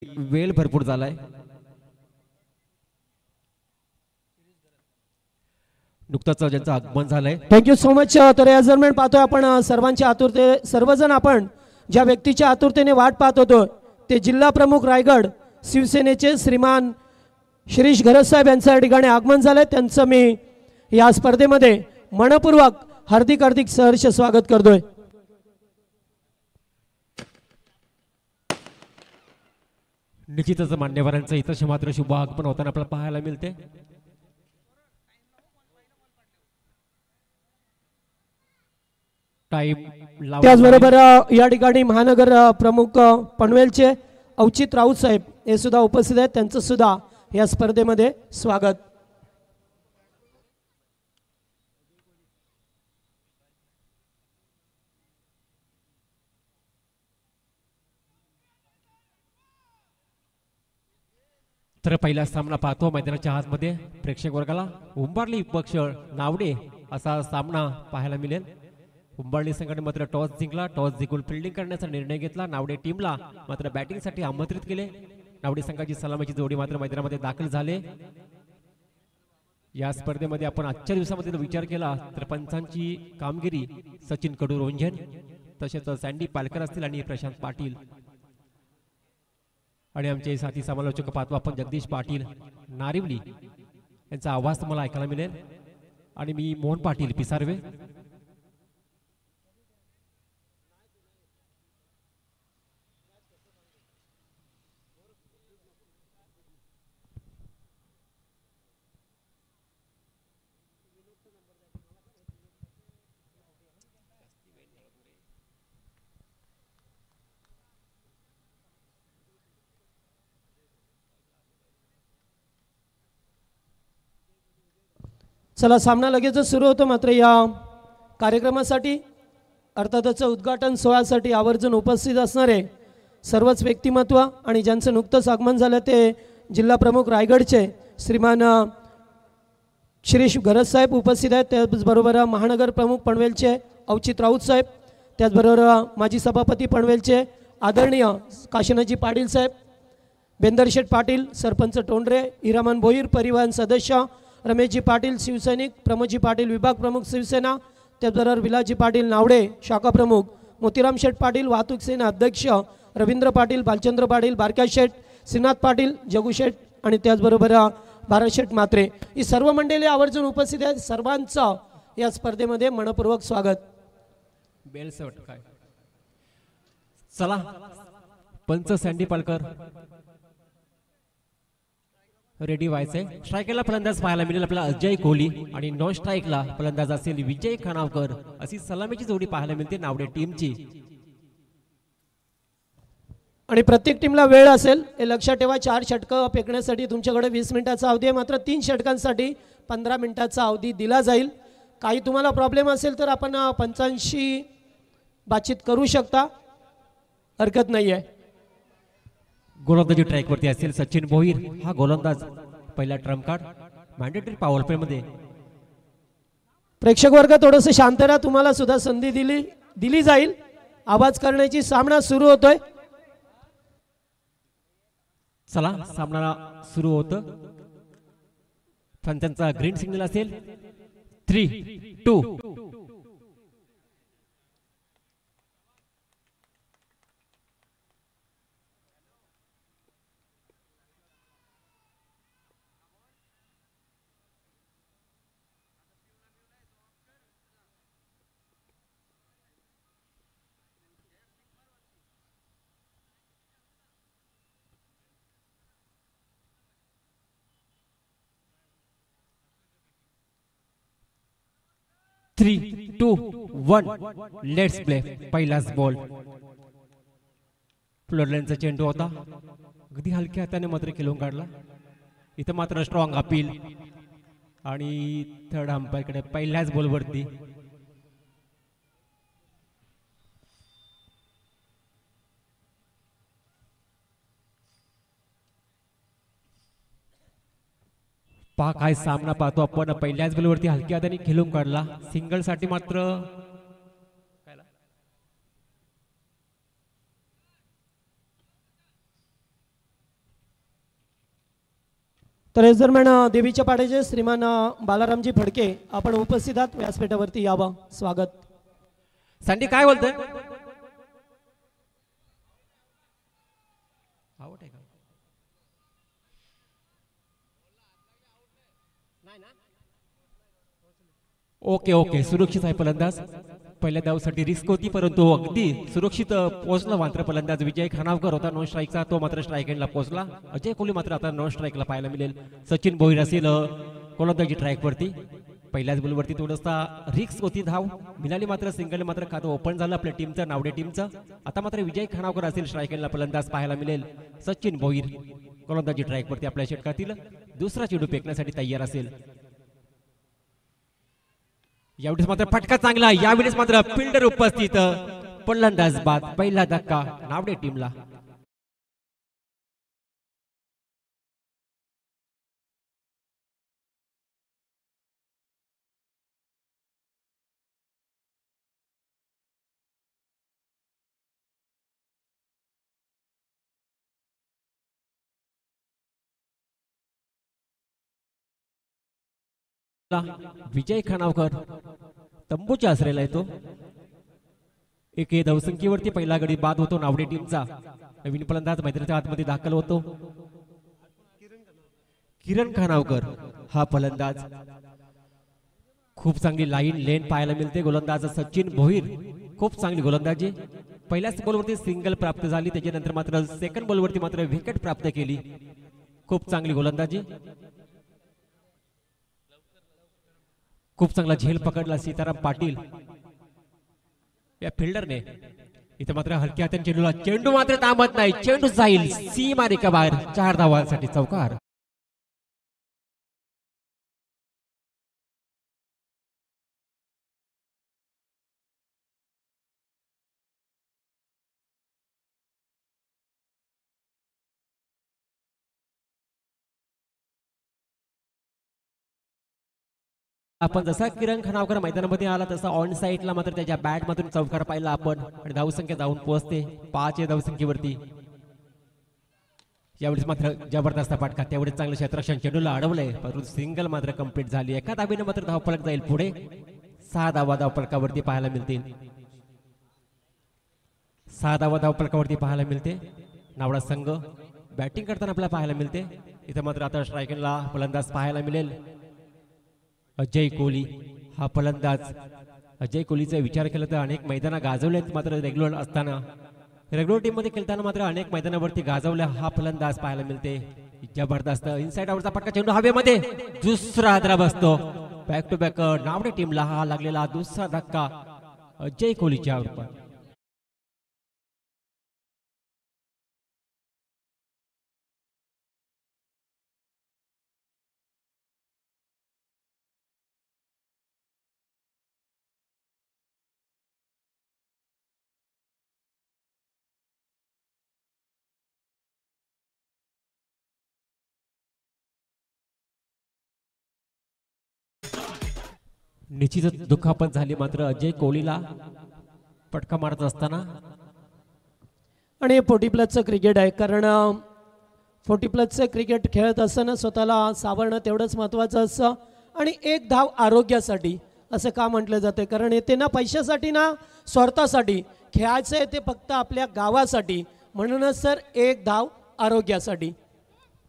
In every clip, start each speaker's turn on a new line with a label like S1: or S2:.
S1: वेळ भरपूर झालाय. नुकताच ज्यांचं आगमन झालंय.
S2: Thank you so much. तर या दरम्यान पाहतोय आपण सर्वांची आतुरते सर्वजण आपण ज्या व्यक्तीच्या आतुरतेने वाट पाहत होतो ते जिल्हा प्रमुख रायगड शिवसेनेचे श्रीमान शिरीष घरस साहेब यांच्या ठिकाणी आगमन झालंय. त्यांचं मी या स्पर्धेमध्ये मनपूर्वक हार्दिक हार्दिक सहर्ष स्वागत करतोय.
S1: निश्चितच मान्यवरांचं इथं मात्र शुभ आगमन होताना आपल्याला पाहायला मिळते.
S2: त्याचबरोबर या ठिकाणी महानगर प्रमुख पनवेलचे औचित राऊत साहेब हे सुद्धा उपस्थित आहेत. त्यांचं सुद्धा या स्पर्धेमध्ये स्वागत.
S1: तर पहिला सामना पाहतो मैदानाच्या आतमध्ये प्रेक्षक वर्गाला उंबारली पक्ष नावडे असा सामना पाहायला मिळेल. उंबारली संघाने मात्र टॉस जिंकला. टॉस जिंकून फिल्डिंग करण्याचा निर्णय घेतला. नावडे टीमला मात्र बॅटिंगसाठी आमंत्रित केले. नावडे संघाची सलामीची जोडी मात्र मैदानामध्ये दाखल झाले. या स्पर्धेमध्ये आपण आजच्या दिवसामध्ये विचार केला तर पंचांची कामगिरी सचिन कडू रोंझन तसेच सँडी पालकर असतील आणि प्रशांत पाटील आणि आमचे साथी समालोचक पाहतो आपण जगदीश पाटील नारिवली यांचा आवाज तुम्हाला ऐकायला मिळेल आणि मी मोहन पाटील पिसारवे.
S2: चला सामना लगेचच सुरू होतो. मात्र या कार्यक्रमासाठी अर्थातच उद्घाटन सोहळ्यासाठी आवर्जून उपस्थित असणारे सर्वच व्यक्तिमत्व आणि ज्यांचं नुकतंच आगमन झालं ते जिल्हा प्रमुख रायगडचे श्रीमान शिरीष घरस साहेब उपस्थित आहेत. त्याचबरोबर महानगर प्रमुख पनवेलचे औचित राऊत साहेब, त्याचबरोबर माजी सभापती पनवेलचे आदरणीय काशीनाथजी पाटील साहेब, बेंदरशेठ पाटील सरपंच टोंडरे, हिरामन भोईर परिवहन सदस्य रमेशजी पाटील शिवसैनिक, प्रमोदजी पाटील विभाग प्रमुख शिवसेना, त्याचबरोबर विलासजी पाटील नावडे शाखा प्रमुख, मोतीराम शेठ पाटील वाहतूक सेना अध्यक्ष, रवींद्र पाटील, बालचंद्र पाटील, बारक्या शेठ, श्रीनाथ पाटील, जगू शेठ आणि त्याचबरोबर भारत शेठ मात्रे ही सर्व मंडळी आवर्जून उपस्थित आहेत. सर्वांचं या स्पर्धेमध्ये मनपूर्वक स्वागत.
S1: चला पंच सँडी पालकर रेडी व्हायचंय. स्ट्रायकरला फलंदाज पाहायला मिळेल आपल्याला अजय कोहली आणि नॉन स्ट्राईकला फलंदाज असेल विजय खानावकर अशी सलामीची जोडी पाहायला मिळते नावडे टीमची.
S2: आणि प्रत्येक टीमला वेळ असेल हे लक्षात ठेवा. 4 षटकं फेकण्यासाठी तुमच्याकडे 20 मिनिटाचा अवधी आहे. मात्र 3 षटकांसाठी 15 मिनिटाचा अवधी दिला जाईल. काही तुम्हाला प्रॉब्लेम असेल तर आपण पंचांशी बातचीत करू शकता, हरकत नाही आहे.
S1: गोलंदाजी ट्रॅकवरती असेल सचिन भोईर हा गोलंदाज पहिला Trump card mandatory power play मध्ये.
S2: प्रेक्षक वर्ग थोडंसं शांत राहा, तुम्हाला सुद्धा संधी दिली जाईल आवाज करण्याची. सामना सुरू होतोय.
S1: चला सामना सुरू होतं. पंचांचा ग्रीन सिग्नल असेल 3, 2 3, 2, 1 लेट्स प्ले. पहिलाच बॉल फ्लोरलाईनचा चेंडू होता. अगदी हलक्या हाताने मात्र खेळून काढला. इथं मात्र स्ट्रॉंग अपील आणि थर्ड अंपायरकडे पहिल्याच बॉलवरती पहा काय सामना पाहतो आपण. पहिल्याच बॉलवरती हलक्या हाताने खेळून काढला. सिंगल साठी मात्र
S2: तर याच दरम्यान देवीच्या पाड्याचे श्रीमान बालारामजी फडके आपण उपस्थित आहात, व्यासपीठावरती यावं. स्वागत.
S1: सँडी काय बोलतोय? आवड आहे का? ओके ओके, सुरक्षित आहे फलंदाज. पहिल्या धावसाठी रिस्क होती परंतु अगदी सुरक्षित पोहोचला मात्र फलंदाज. विजय खानावकर होता नॉन स्ट्राईकचा, तो मात्र स्ट्राईक एंडला पोहोचला. अजय कोहली मात्र आता नॉन स्ट्राईकला पाहायला मिळेल. सचिन भोईर असेल गोलंदाजी ट्रॅकवरती. पहिल्याच बॉलवरती थोडंसा रिस्क होती, धाव मिळाली मात्र सिंगल मात्र खातं ओपन झालं आपल्या टीमचं, नावडे टीमचं. आता मात्र विजय खानावकर असेल स्ट्राईक एंडला फलंदाज पाहायला मिळेल. सचिन भोईर गोलंदाजी ट्रॅकवरती आपल्या षटकातील दुसरा चेंडू फेकण्यासाठी तयार असेल. यावेळेस मात्र फटका चांगला, यावेळेस मात्र फिल्डर उपस्थित, फलंदाज बाद. पहिला धक्का नावडे टीमला. विजय खानावकर तंबूच्या आसरेला येतो. एक धावसंख्येवरती पहिला गडी बाद होतो नावडे टीमचा. नवीन फलंदाज मैदानाच्या आतमध्ये दाखल होतो. किरण खानावकर हा फलंदाज. खूप चांगली लाईन लेन पाहायला मिळते. गोलंदाज सचिन भोईर खूप चांगली गोलंदाजी. पहिल्याच बॉलवरती सिंगल प्राप्त झाली, त्याच्यानंतर मात्र सेकंड बॉलवरती मात्र विकेट प्राप्त केली. खूप चांगली गोलंदाजी. खूप चांगला झेल पकडला सीताराम पाटील या फिल्डरने. इथे मात्र हलक्या हाताने चेंडूला, चेंडू मात्र थांबत नाही, चेंडू जाईल सीमा रेखा बाहेर. 4 धावांसाठी चौकार. आपण जसा किरण खानावकर मैदानामध्ये आला तसा ऑन साईडला मात्र त्याच्या बॅट मधून चौकार पाहिला आपण आणि धावसंख्या जाऊन पोहोचते 5 या धावसंख्येवरती. यावेळेस मात्र जबरदस्त फटका, तेवढे चांगलं क्षेत्ररक्षण चेंडूला अडवलंय परंतु सिंगल मात्र कंप्लीट झाली. एका धाबीने मात्र धावफलक जाईल पुढे. 6 धावा धावफलकावरती पाहायला मिळतील. 6 धावा धावफलकावरती पाहायला मिळते. नावडा संघ बॅटिंग करताना आपल्याला पाहायला मिळते. इथे मात्र आता स्ट्रायकरला फलंदाज पाहायला मिळेल. अजय कोहली हा फलंदाज. अजय कोहलीचा विचार केला तर अनेक मैदाना गाजवलेत मात्र रेग्युलर असताना, रेग्युलर टीम मध्ये खेळताना मात्र अनेक मैदानावरती गाजवल्या हा फलंदाज पाहायला मिळते. जबरदस्त इनसाइड आउटचा पटका, चेंडू हवेमध्ये, दुसरा आदरा बसतो. बॅक टू बॅक नावडे टीमला हा लागलेला दुसरा धक्का अजय कोहलीच्या रूपात. निश्चितच दुखापत झाली मात्र अजय कोहलीला फटका मारत असताना.
S2: आणि 40 प्लसचं क्रिकेट आहे, कारण 40 प्लसचं क्रिकेट खेळत असताना स्वतःला सावरणं तेवढंच महत्त्वाचं असतं. आणि एक धाव आरोग्यासाठी असं का म्हटलं जाते, कारण येते ना पैशासाठी ना स्वार्थासाठी खेळायचं आहे, ते फक्त आपल्या गावासाठी. म्हणूनच सर एक धाव आरोग्यासाठी.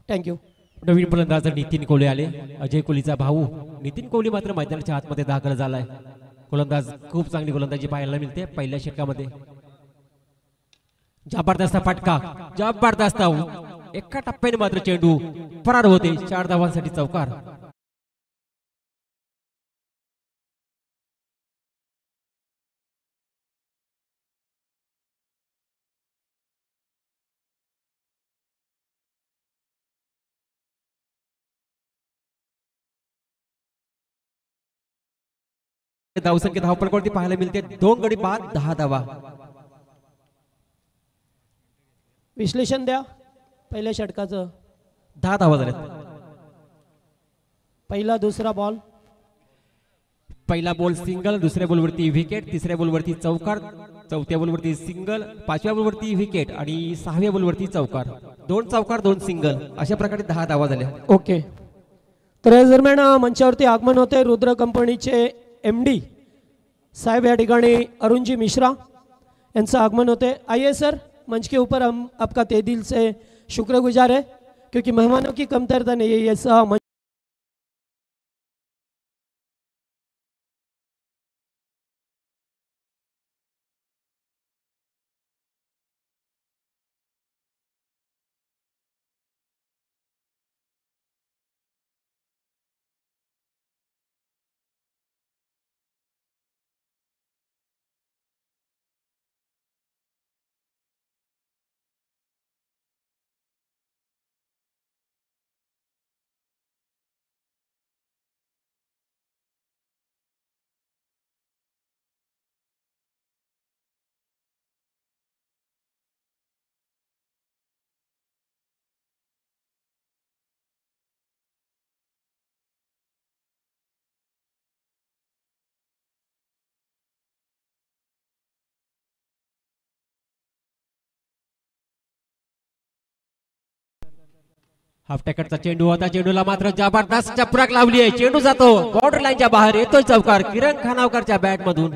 S2: थँक्यू.
S1: नवीन फलंदाज नितीन कोहली आले. अजय कोहलीचा भाऊ नितीन कोहली मात्र मैदानाच्या आतमध्ये दाखल झालाय. गोलंदाज खूप चांगली गोलंदाजी पाहायला मिळते पहिल्या षटकामध्ये. जबरदस्त फटका, जबरदस्त. एका टप्प्याने मात्र चेंडू फरार होते. 4 धावांसाठी चौकार. धावसंख्या धावफलकावरती पाहायला मिळते. 2 गडी बाद, 10 धावा.
S2: विश्लेषण द्या पहिल्या षटकाचं.
S1: 10 धावा झाल्यात.
S2: पहिला दुसरा बॉल.
S1: पहिला बॉल सिंगल, दुसऱ्या बॉलवरती विकेट, तिसऱ्या बॉलवरती चौकार, चौथ्या बॉलवरती सिंगल, 5व्या बॉलवरती विकेट आणि 6व्या बॉलवरती चौकार. 2 चौकार 2 सिंगल, अशा प्रकारे 10 धावा झाल्या.
S2: ओके. तर या दरम्यान मंचावरती आगमन होते रुद्र कंपनीचे MD साहेब या ठिकाणी अरुणजी मिश्रा यांचं आगमन होते। आइए सर, मंच के ऊपर हम आपका तहे दिल से शुक्रगुजार है क्योंकि मेहमानों की कमतरता नहीं है। ऐसा
S1: हाफ टॅकटचा चेंडू होता, चेंडूला मात्र जबरदस्त चपराक लावली आहे, चेंडू जातो बॉर्डर लाईनच्या बाहेर, येतोय चौकार किरण खानावकरच्या बॅट मधून।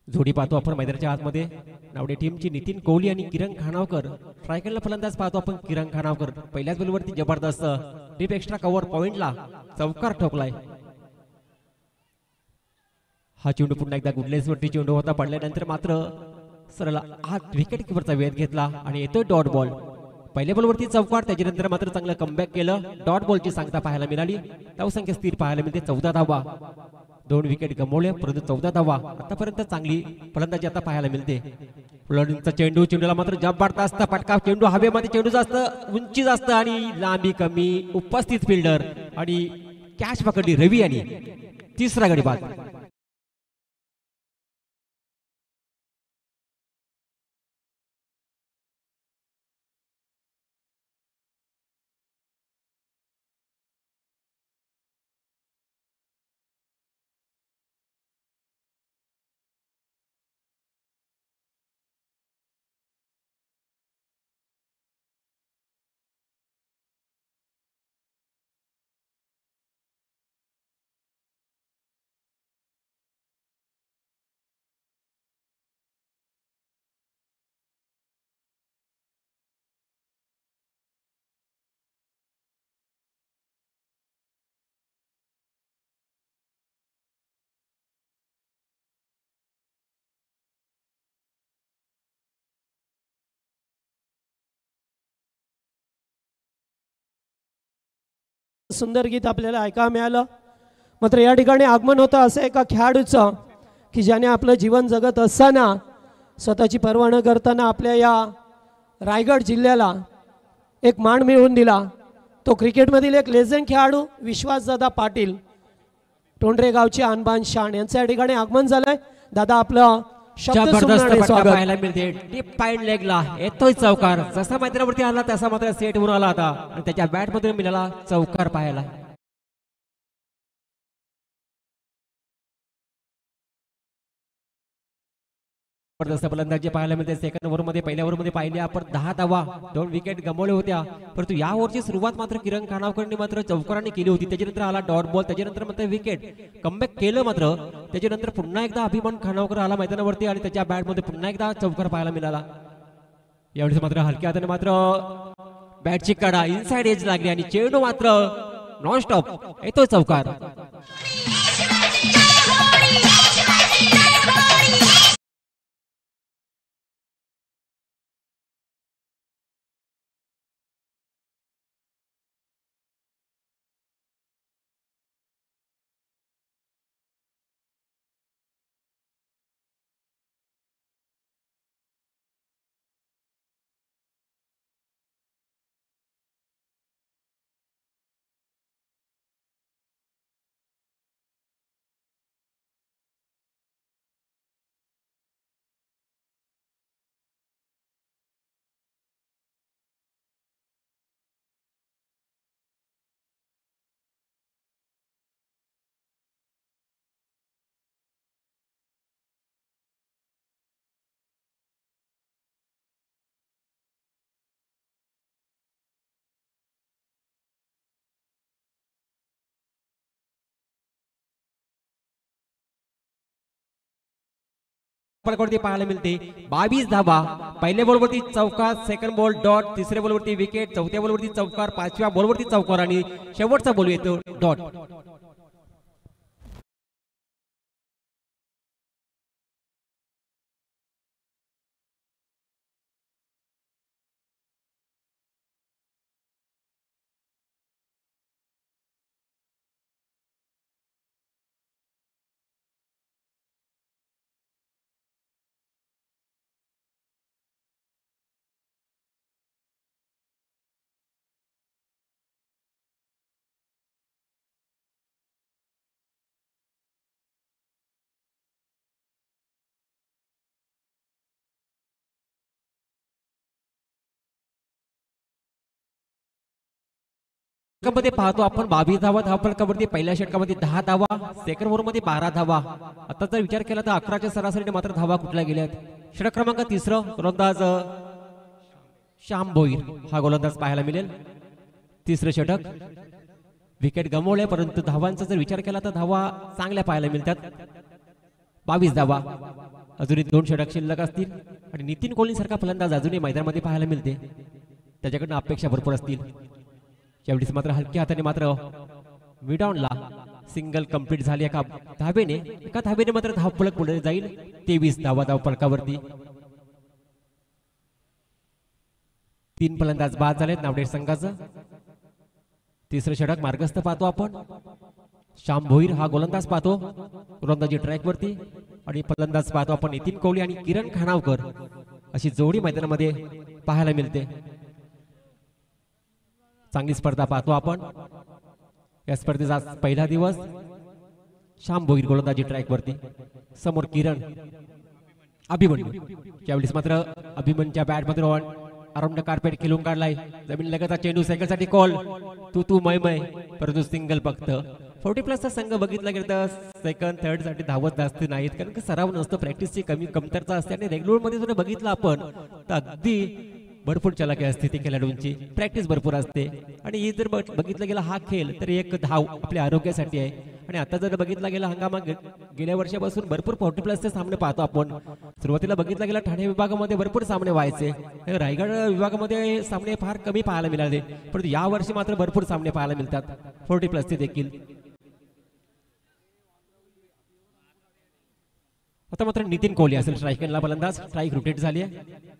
S1: जोडी पाहतो आपण मैदानाच्या आतमध्ये, नावडे टीमची नितीन कोहली आणि किरण खानावकर। ट्रायकलला फलंदाज पाहतो आपण किरण खानावकर, पहिल्याच बॉलवरती जबरदस्त डीप एक्स्ट्रा कव्हर पॉइंटला चौकार ठोकलाय। हा चेंडू पुन्हा एकदा गुडलेस वरती चेंडू होता, पडल्यानंतर मात्र सरळ आत विकेट किपरचा वेध घेतला आणि येतोय डॉट बॉल। पहिल्या बॉलवरती चौकार, त्याच्यानंतर मात्र चांगलं कमबॅक केलं, डॉट बॉलची सांगता पाहायला मिळाली। धावसंख्या स्थिर पाहायला मिळते 14 धावा, 2 विकेट गमावल्या परंतु 14 धावा आतापर्यंत चांगली फलंदाजी आता पाहायला मिळते। फुलंडीचा चेंडू, चेंडूला मात्र जबरदस्त फटका, चेंडू हवेमध्ये, चेंडू जास्त उंची जास्त आणि लांबी कमी, उपस्थित फिल्डर आणि कॅच पकडली रवी यांनी, तिसरा गडी बाद।
S2: सुंदर गीत आपल्याला ऐकायला मिळालं। मात्र या ठिकाणी आगमन होतं असं एका खेळाडूचं की ज्याने आपलं जीवन जगत असताना स्वतःची पर्वा न करताना आपल्या या रायगड जिल्ह्याला एक मान मिळवून दिला। तो क्रिकेटमधील एक लेजंड खेळाडू विश्वासदादा पाटील, टोंडरे गावचे अनबान शान यांचं या ठिकाणी आगमन झालंय। दादा आपलं
S1: जबरदस्त फटका पाहायला मिळते, डीप पाईन लेगला येतोय चौकार, जसा मैदानावरती आला तसा मात्र सेट होऊन आला आता आणि त्याच्या बॅट मध्ये मिळाला चौकार पाहायला। जबरदस्त फलंदाजी पाहायला मिळते सेकंड ओव्हर मध्ये। पहिल्या ओव्हर मध्ये पाहिले आपण 10 धावा, 2 विकेट गमावल्या होत्या, परंतु या ओव्हरची सुरुवात मात्र किरण खानावकरने मात्र चौकाराने केली होती। त्याच्यानंतर आला डॉट बॉल, त्याच्यानंतर मात्र विकेट कमबॅक केलं मात्र, त्याच्यानंतर पुन्हा एकदा अभिमान खानावकर आला मैदानावरती आणि त्याच्या बॅट मध्ये पुन्हा एकदा चौकार पाहायला मिळाला। यावेळेस मात्र हलक्या हाताने मात्र बॅटची कडा इनसाइड एज लागली आणि चेंडू मात्र नॉन स्टॉप येतोय चौकार। फलकावरती पाहायला मिळते 22 धावा. पहिल्या बॉलवरती चौकार, सेकंड बॉल डॉट, तिसऱ्या बॉलवरती विकेट, चौथ्या बॉलवरती चौकार, पाचव्या बॉलवरती चौकार आणि शेवटचा बॉल येतो डॉट. मध्ये पाहतो आपण 22 धावा धावफलकावरती. पहिल्या षटकामध्ये 10 धावा, सेकंड ओव्हर मध्ये 12 धावा. आता जर विचार केला तर 11च्या सरासरीने मात्र धावा कुठल्या गेल्यात. षटक क्रमांक 3 गोलंदाज श्याम भोईर हा गोलंदाज पाहायला मिळेल. तिसरं षटक. विकेट गमावले परंतु धावांचा जर विचार केला तर धावा चांगल्या पाहायला मिळतात. 22 धावा. अजूनही 2 षटक शिल्लक असतील आणि नितीन कोहली सारखा फलंदाज अजूनही मैदानामध्ये पाहायला मिळते. त्याच्याकडनं अपेक्षा भरपूर असतील. यावेळेस मात्र हलक्या हाताने मात्र मिडॉनला सिंगल कंप्लीट झाली एका धावेने मात्र धावफलक पुढे जाईल. 23 धावा धावफलकावरती. 3 फलंदाज बाद झालेत नावडेड संघाचं. तिसरं षटक मार्गस्थ पाहतो आपण. श्याम भोईर हा गोलंदाज पाहतो गोलंदाजी ट्रॅक वरती आणि फलंदाज पाहतो आपण नितीन कोहली आणि किरण खानावकर अशी जोडी मैदानामध्ये पाहायला मिळते. चांगली स्पर्धा पाहतो आपण. या स्पर्धेचा पहिला दिवस. श्याम भोईर गोलंदाजी ट्रॅक वरती, समोर किरण, अभिमन्यू. यावेळेस मात्र अभिमन्यूच्या बॅट मध्ये अराउंड कार्पेट खेळून काढलाय. जमीन लगतचा चेंडू सायकलसाठी कॉल, तू मय परंतु सिंगल फक्त. 40+ संघ बघितला गेला तर सेकंड थर्ड साठी धावत जास्त नाहीत कारण की सराव नसतो, प्रॅक्टिसची कमतरता असते. आणि रेग्युलर मध्ये जर बघितलं आपण तर अगदी भरपूर चलाकी असते ती खेळाडूंची, प्रॅक्टिस भरपूर असते. आणि ही जर बघितलं गेला हा खेळ तर एक धाव आपल्या आरोग्यासाठी आहे. आणि आता जर बघितला गेला हंगामा गेल्या वर्षापासून भरपूर 40+ सामने पाहतो आपण. सुरुवातीला बघितला गेला ठाणे विभागामध्ये भरपूर सामने व्हायचे, रायगड विभागामध्ये सामने फार कमी पाहायला मिळाले, परंतु या वर्षी मात्र भरपूर सामने पाहायला मिळतात 40+ देखील. आता मात्र नितीन कोहली असेल स्ट्राईकरला फलंदाज. स्ट्राईक रोटेट झाली आहे.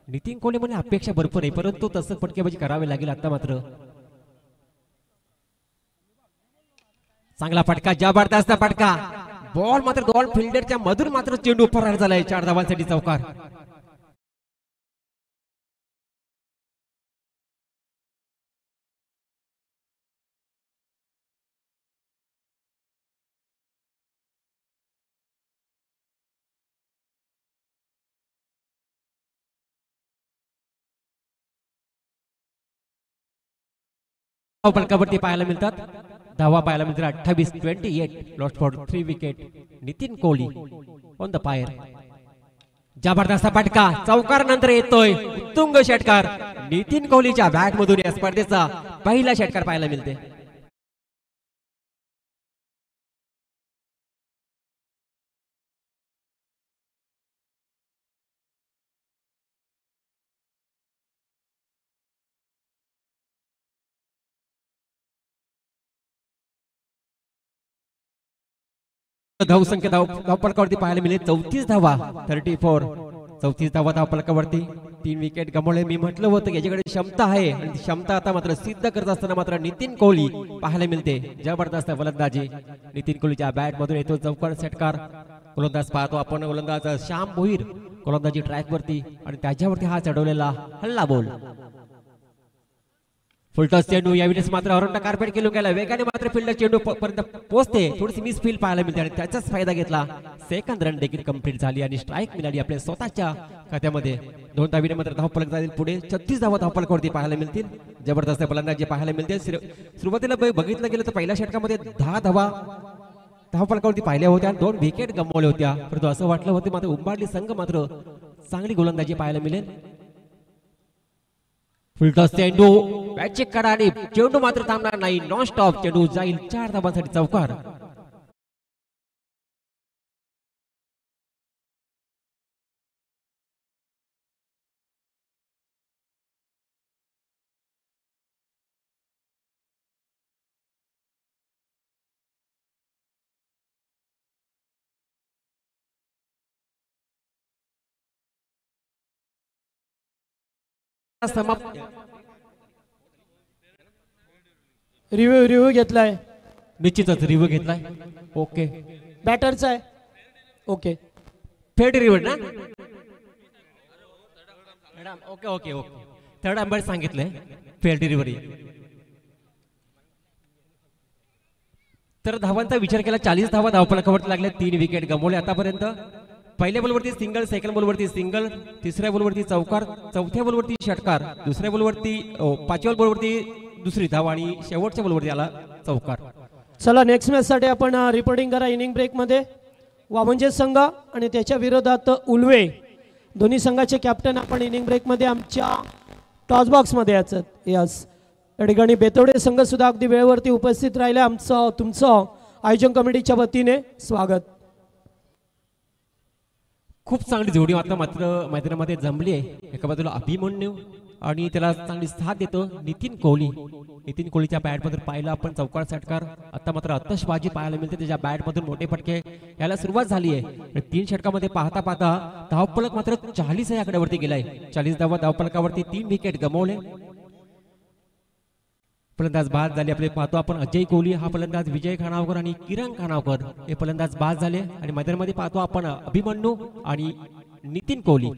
S1: नितीन कोहली म्हणजे अपेक्षा भरपूर आहे परंतु तसं फटकेबाजी करावी लागेल. आता मात्र चांगला फटका, जबरदस्त फटका. बॉल मात्र दोन फिल्डरच्या मधून मात्र चेंडू फरार झालाय. 4 धावांसाठी चौकार. फलकावरती पाहायला मिळतात धावा पाहायला मिळतात 28-28. Lost for 3 wicket. Nitin Kohli on the fire. जबरदस्त फटका चौकार नंतर येतोय उत्तुंग षटकार. नितीन कोहलीच्या बॅट मधून या स्पर्धेचा पहिला षटकार पाहायला मिळते. धावसंख्या धावफलकावरती पाहायला मिळेल 34 धावा 34. 34 धावा धावफलकावरती. 3 विकेट गमावले. मी म्हटलं होतं की याच्याकडे क्षमता आहे आणि ती क्षमता आता मात्र सिद्ध करत असताना मात्र नितीन कोहली पाहायला मिळते. जबरदस्त फलंदाजी नितीन कोहलीच्या बॅट मधून येतो चौकार षटकार. गोलंदाज पाहतो आपण गोलंदाज श्याम भोईर गोलंदाजी ट्रॅक वरती आणि त्याच्यावरती हा चढवलेला हल्ला बॉल. फुलटॉस चेंडू. यावेळेस मात्र अराउंड कार्पेट केलं गेला. वेगाने मात्र फिल्डर चेंडू पर्यंत पोहोचते. थोडीशी मिस फील्ड पाहायला मिळते आणि त्याचाच फायदा घेतला. सेकंड रन देखील कंप्लीट झाली आणि स्ट्राईक मिळाली आपल्या स्वतःच्या खात्यामध्ये. 2 धावीने मात्र धावफलक जाईल पुढे. 36 धावा धावफलकावरती पाहायला मिळतील. जबरदस्त फलंदाजी पाहायला मिळते. सुरुवातीला बघितलं गेलं तर पहिल्या षटकामध्ये 10 धावा धावफलकावरती पाहिल्या होत्या. 2 विकेट गमावल्या होत्या, परंतु असं वाटलं होतं मात्र उंबारली संघ मात्र चांगली गोलंदाजी पाहायला मिळेल. फुलटॉस चेंडू बॅटची कडा आणि चेंडू मात्र थांबणार नाही. नॉन स्टॉप चेंडू जाईल 4 धावांसाठी चौकार. समाप्त.
S2: रिव्ह्यू घेतलाय.
S1: निश्चितच रिव्ह्यू घेतलाय. ओके.
S2: बॅटरचा आहे. ओके.
S1: थर्ड रिव्ह्यू ना madam. Okay okay okay. Third अंबाडी सांगितलंय फेअर डिलिव्हरी. तर धावांचा विचार केला 40 धावा धावफलकावरती लागल्या. 3 विकेट गमावले आतापर्यंत. पहिल्या बॉलवरती सिंगल, सेकंड बॉलवरती सिंगल, तिसऱ्या बॉलवरती चौकार, चौथ्या बॉलवरती षटकार, दुसऱ्या बॉलवरती पाचव्या बॉलवरती दुसरी धाव आणि शेवटच्या बॉलवरती आला चौकार.
S2: चला नेक्स्ट मॅच साठी आपण रिपोर्टिंग करा. इनिंग ब्रेक मध्ये वामंजे संघ आणि त्याच्या विरोधात उल्वे दोन्ही संघाचे कॅप्टन आपण इनिंग ब्रेक मध्ये आमच्या टॉस बॉक्स मध्ये याच. या ठिकाणी बेतवडे संघ सुद्धा अगदी वेळेवरती उपस्थित राहिले. आमचं तुमचं आयोजन कमिटीच्या वतीने स्वागत.
S1: खूप चांगली जोडी आता मात्र मैदानामध्ये जमली आहे. एका बाजूला अभिमन्यू आणि त्याला चांगली साथ देतो नितीन कोहली. नितीन कोहलीच्या बॅट मधून पाहिलं आपण चौकार षटकार. आता मात्र आतषबाजी पाहायला मिळते त्याच्या बॅट मधून. मोठे फटके याला सुरुवात झाली आहे. 3 षटकामध्ये पाहता पाहता धावफलक मात्र 40 या आकड्यावरती गेलाय. 40 धावा धावफलकावरती 3 विकेट गमावले. फलंदाज बाद झाले आपले. पाहतो आपण अजय कोहली हा फलंदाज, विजय खानावकर आणि किरण खानावकर हे फलंदाज बाद झाले. आणि मैदानामध्ये पाहतो आपण अभिमन्यू आणि नितीन कोहली.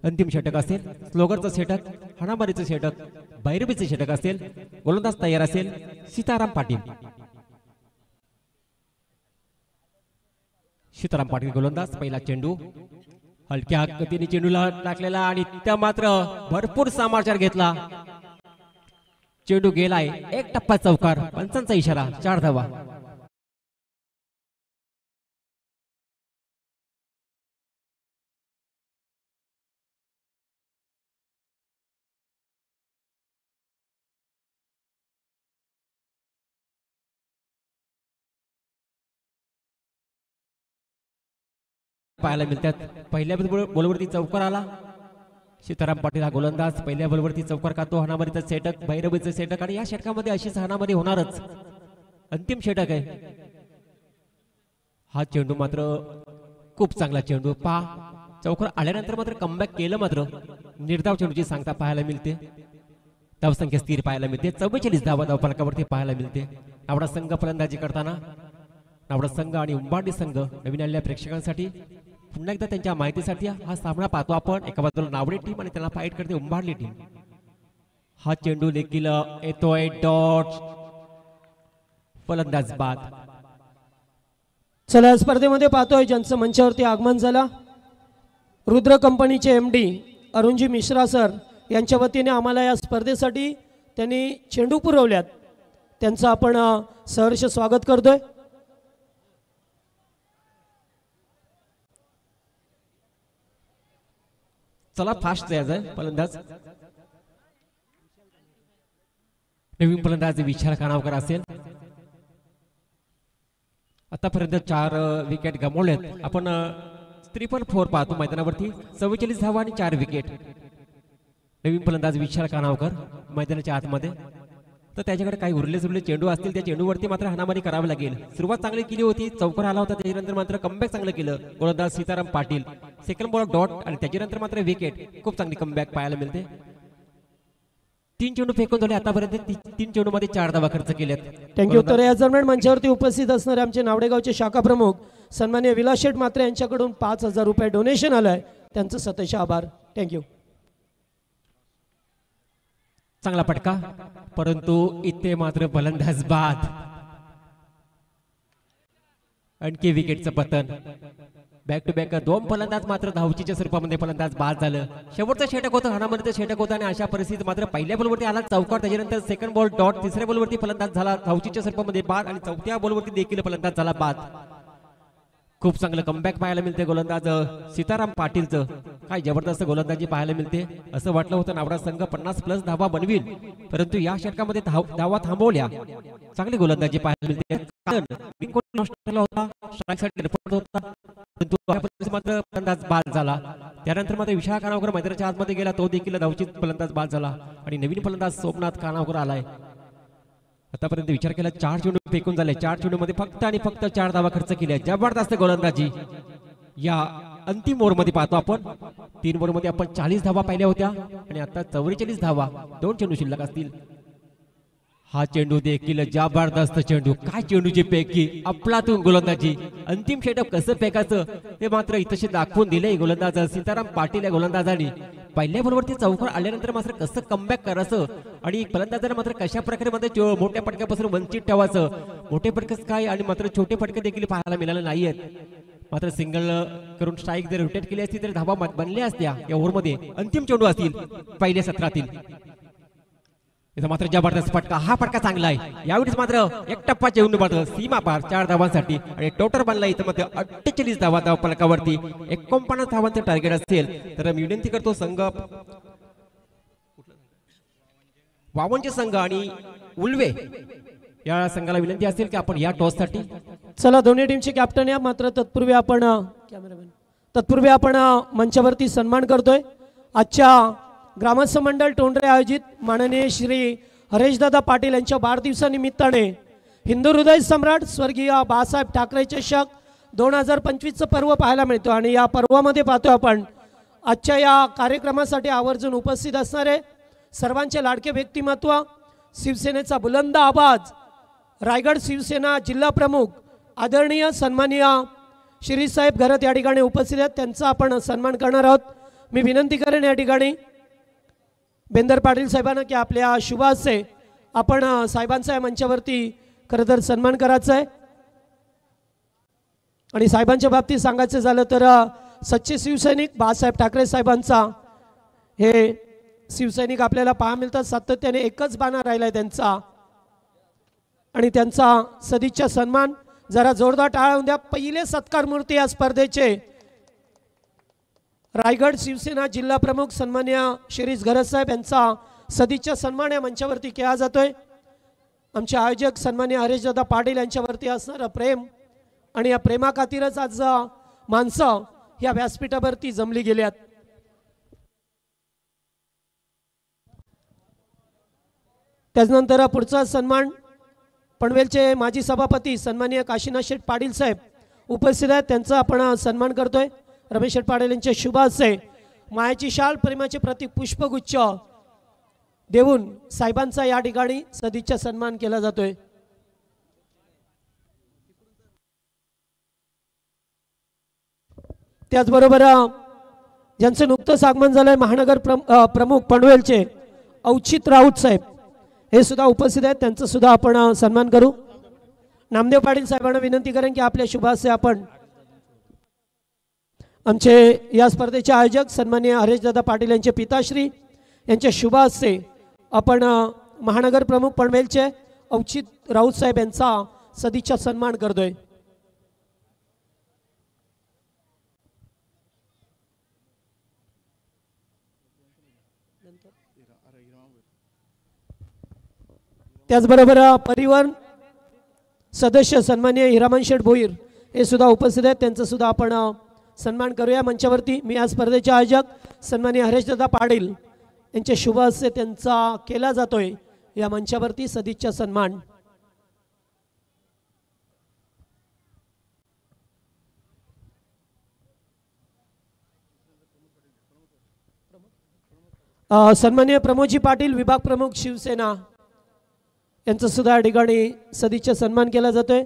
S1: अंतिम षटक असेल, स्लोगरचं षटक, हाणामारीचं षटक, भैरवीचं षटक असेल. गोलंदाज तयार असेल सीताराम पाटील. सीताराम पाटील गोलंदाज. पहिला चेंडू हलक्या गतीने चेंडूला टाकलेला आणि त्या मात्र भरपूर समाचार घेतला. चेंडू गेलाय. एक टप्पा चौकार. पंचांचा इशारा. 4 धावा. पाहायला मिळतात. पहिल्या बॉलवरती चौकार आला. सीताराम पाटील हा गोलंदाज. पहिल्या बॉलवरती चौकार काढतो. हाणामारीचं षटक, भैरवीचं षटक आणि या षटकामध्ये अशीच हाणामारी होणारच. अंतिम षटक आहे. हा चेंडू मात्र खूप चांगला चेंडू. चौकार आल्यानंतर मात्र कमबॅक केलं. मात्र निर्धाव चेंडूची सांगता पाहायला मिळते. धावसंख्या स्थिर पाहायला मिळते. 44 धावा धावफलकावरती पाहायला मिळते. नावडा संघ फलंदाजी करताना. नावडा संघ आणि उंबारडी संघ नवीन आलेल्या प्रेक्षकांसाठी पुन्हा एकदा त्यांच्या माहितीसाठी हा सामना पाहतो आपण. एका बाजूला नावडे टीम आणि त्याला फाईट करते उंबारली टीम. हा चेंडू देखील येतोय. डॉट. फलंदाज बाद.
S2: चला स्पर्धेमध्ये पाहतोय ज्यांचं मंचावरती आगमन झालं. रुद्र कंपनीचे MD अरुणजी मिश्रा सर यांच्या वतीने आम्हाला या स्पर्धेसाठी त्यांनी चेंडू पुरवल्यात. त्यांचं आपण सहर्ष स्वागत करतोय.
S1: चला फास्ट जायचं फलंदाज. नवीन फलंदाज विशाल खानावकर असेल. आतापर्यंत 4 विकेट गमावलेत. आपण 3-4 पाहतो मैदानावरती. 44 धावा आणि 4 विकेट. नवीन फलंदाज विशाल खानावकर मैदानाच्या आतमध्ये. तर त्याच्याकडे काही उरले चेंडू असतील. त्या चेंडूवरती मात्र हाणामारी करावी लागेल. सुरुवात चांगली केली होती. चौकार आला होता. त्याच्यानंतर मात्र कमबॅक चांगलं केलं गोलंदाज Sitaram Patil. Second ball dot आणि त्याच्यानंतर मात्र विकेट. खूप चांगली कमबॅक पाहायला मिळते. 3 चेंडू फेकून झाले आतापर्यंत. 3 चेंडू मध्ये 4 धावा खर्च केल्यात.
S2: थँक्यू. तर या दरम्यान मंचावरती उपस्थित असणारे आमचे नावडेगावचे शाखा प्रमुख सन्माननीय विलास शेठ मात्रे यांच्याकडून 5000 रुपये डोनेशन आलंय. त्यांचं सतत आभार. थँक्यू.
S1: चांगला फटका परंतु इथे मात्र फलंदाज बाद. आणखी विकेटचं पतन. बॅक टू बॅक 2 फलंदाज मात्र धावचीच्या स्वरूपामध्ये फलंदाज बाद झालं. शेवटचं षटक होतं. हाणामारीचं षटक होतं आणि अशा परिस्थितीत मात्र पहिल्या बॉलवरती आला चौकार. त्याच्यानंतर सेकंड बॉल डॉट. तिसऱ्या बॉलवरती फलंदाज झाला धावचीच्या स्वरूपामध्ये बाद आणि चौथ्या बॉलवरती देखील फलंदाज झाला बाद. खूप चांगलं कमबॅक पाहायला मिळते गोलंदाज सीताराम पाटीलचं. काय जबरदस्त गोलंदाजी पाहायला मिळते. असं वाटलं होतं नावडा संघ 50+ धावा बनविल परंतु या षटकामध्ये धावा थांबवल्या. चांगली गोलंदाजी पाहायला मिळते. मात्र फलंदाज बाद झाला. त्यानंतर मात्र विशाल खानावकर मैदानाच्या आतमध्ये गेला. तो देखील धावचीत फलंदाज बाद झाला आणि नवीन फलंदाज सोमनाथ खानावकर आलाय. आतापर्यंत विचार केला 4 चेंडू फेकून झाले. 4 चेंडू मध्ये फक्त आणि फक्त 4 धावा खर्च केल्या. जबरदस्त गोलंदाजी या अंतिम ओव्हरमध्ये पाहतो आपण 3 ओव्हरमध्ये आपण 40 धावा पाहिल्या होत्या आणि आता 44 धावा 2 चेंडू शिल्लक असतील. हा चेंडू देखील जबरदस्त चेंडू, काय चेंडूची पैकी अफलातून गोलंदाजी. अंतिम षटक कसं फेकायचं हे मात्र इथंशी दाखवून दिले गोलंदाज सीताराम पाटील या गोलंदाजांनी. पहिल्या बॉलवरती चौकार आल्यानंतर मात्र कसं कमबॅक करायचं आणि फलंदाजांना मात्र कशा प्रकारे मध्ये मोठ्या फटक्यापासून वंचित ठेवायचं. मोठे फटकेच काय आणि मात्र छोटे फटके देखील पाहायला मिळाले नाहीयेत. मात्र सिंगल करून स्ट्राईक जर रोटेट केली असती तर धावा बनल्या असत्या या ओव्हरमध्ये. अंतिम चेंडू असतील पहिल्या सत्रातील. इथं मात्र जबरदस्त फटका, हा फटका चांगला आहे. यावेळीच मात्र एक टप्पा चेंडू मात्र सीमा पार 4 धावांसाठी आणि टोटल बनला इथं मात्र 48 धावा धाव फलकावरती. 49 धावांचं टार्गेट असेल तर मी विनंती करतो संघ वावनचे संघ आणि उल्वे या संघाला विनंती असेल की आपण या टॉस साठी
S2: चला दोन्ही टीमचे कॅप्टन या. मात्र तत्पूर्वी आपण मंचावरती सन्मान करतोय आजच्या ग्रामस्थ मंडळ टोंडरे आयोजित माननीय श्री हरेशदादा पाटील यांच्या वाढदिवसानिमित्ताने हिंदू हृदय सम्राट स्वर्गीय बाळासाहेब ठाकरे चषक 2025चं पर्व पाहायला मिळतो. आणि या पर्वामध्ये पाहतो आपण आजच्या या कार्यक्रमासाठी आवर्जून उपस्थित असणारे सर्वांचे लाडके व्यक्तिमत्व, शिवसेनेचा बुलंद आवाज, रायगड शिवसेना जिल्हा प्रमुख आदरणीय सन्माननीय श्रीसाहेब घरत या ठिकाणी उपस्थित आहेत. त्यांचा आपण सन्मान करणार आहोत. मी विनंती करेन या ठिकाणी बेंदर पाटील साहेबांना की आपल्या शुभ हस्ते आपण साहेबांचा या मंचावरती खरं तर सन्मान करायचा आहे. आणि साहेबांच्या बाबतीत सांगायचं झालं तर सच्चे शिवसैनिक बाळासाहेब ठाकरे साहेबांचा हे शिवसैनिक आपल्याला पाहा मिळतात. सातत्याने एकच बाणा राहिला आहे त्यांचा आणि त्यांचा सदिच्छा सन्मान. जरा जोरदार टाळ्या होऊन द्या. पहिले सत्कार मूर्ती या स्पर्धेचे रायगड शिवसेना जिल्हा प्रमुख सन्मान्य शिरीष घरत साहेब यांचा सदिच्छा सन्मान या मंचावरती केला जातोय. आमचे आयोजक सन्मान्य हरेशदादा पाटील यांच्यावरती असणारं प्रेम आणि या प्रेमाखातीरच आज माणसं या व्यासपीठावरती जमली गेल्यात. त्यानंतर पुढचा सन्मान पनवेलचे माजी सभापती सन्माननीय काशीनाथ शेठ पाटील साहेब उपस्थित आहेत. त्यांचा आपण सन्मान करतोय. रमेश शेठ पाटील यांच्या शुभ हस्ते मायाची शाल प्रेमाचे प्रतीक पुष्पगुच्छ देऊन साहेबांचा या ठिकाणी सदिच्छा सन्मान केला जातोय. त्याचबरोबर ज्यांचं नुकतंच आगमन झालंय महानगर प्रमुख पनवेलचे औचित राऊत साहेब हे सुद्धा उपस्थित आहेत. त्यांचं सुद्धा आपण सन्मान करू. नामदेव पाटील साहेबांना विनंती करेन की आपल्या शुभ हस्ते आपण आमचे या स्पर्धेचे आयोजक सन्माननीय हरेशदादा पाटील यांचे पिताश्री यांच्या शुभ हस्ते आपण महानगर प्रमुख पनवेलचे औचित राऊत साहेब यांचा सदिच्छा सन्मान करतोय. त्याचबरोबर परिवहन सदस्य सन्माननीय हिरामन शेठ भोईर हे सुद्धा उपस्थित आहेत. त्यांचं सुद्धा आपण सन्मान करूया मंचावरती. मी या स्पर्धेचे आयोजक सन्माननीय हरेशदादा पाटील यांचे शुभ हस्ते त्यांचा केला जातोय या मंचावरती सदिच्छा सन्मान. सन्माननीय प्रमोदजी पाटील विभाग प्रमुख शिवसेना यांचा सुद्धा या ठिकाणी सदिच्छा सन्मान केला जातोय.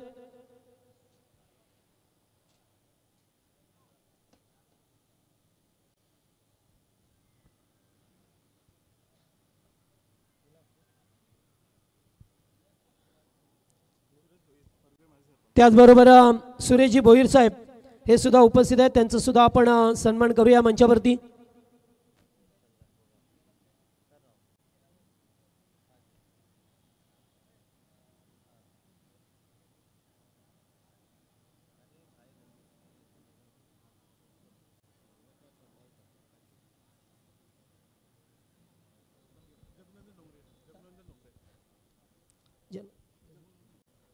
S2: त्याचबरोबर सुरेशजी भोईर साहेब हे सुद्धा उपस्थित आहेत. त्यांचं सुद्धा आपण सन्मान करूया मंचावरती.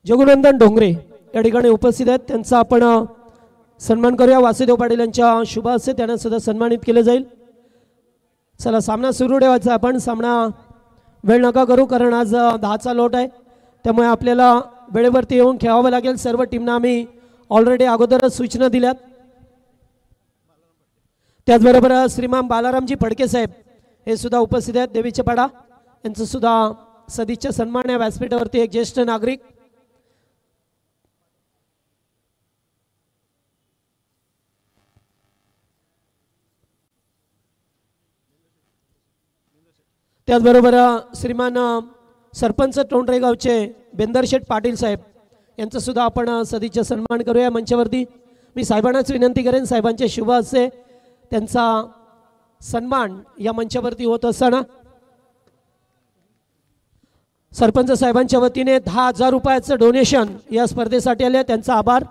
S2: जगुनंदन डोंगरे या ठिकाणी उपस्थित आहेत. त्यांचा आपण सन्मान करूया. वासुदेव पाटील यांच्या शुभ हस्ते त्यांना सुद्धा सन्मानित केलं जाईल. चला सामना सुरू ठेवायचा. आपण सामना वेळ नका करू कारण आज 10चा लोट आहे. त्यामुळे आपल्याला वेळेवरती येऊन खेळावं लागेल. सर्व टीमना आम्ही ऑलरेडी अगोदरच सूचना दिल्यात. त्याचबरोबर श्रीमान बालारामजी फडके साहेब हे सुद्धा उपस्थित आहेत. देवीचे पाडा यांचं सुद्धा सदिच्छा सन्मान या व्यासपीठावरती एक ज्येष्ठ नागरिक. त्याचबरोबर श्रीमान सरपंच टोंडरे गावचे बेंदरशेठ पाटील साहेब यांचं सुद्धा आपण सदिच्छा सन्मान करूया मंचावरती. मी साहेबांनाच विनंती करेन, साहेबांचे शुभ हस्ते त्यांचा सन्मान या मंचावरती होत असताना सरपंच साहेबांच्या वतीने 10,000 रुपयाचं डोनेशन या स्पर्धेसाठी आले, त्यांचा आभार.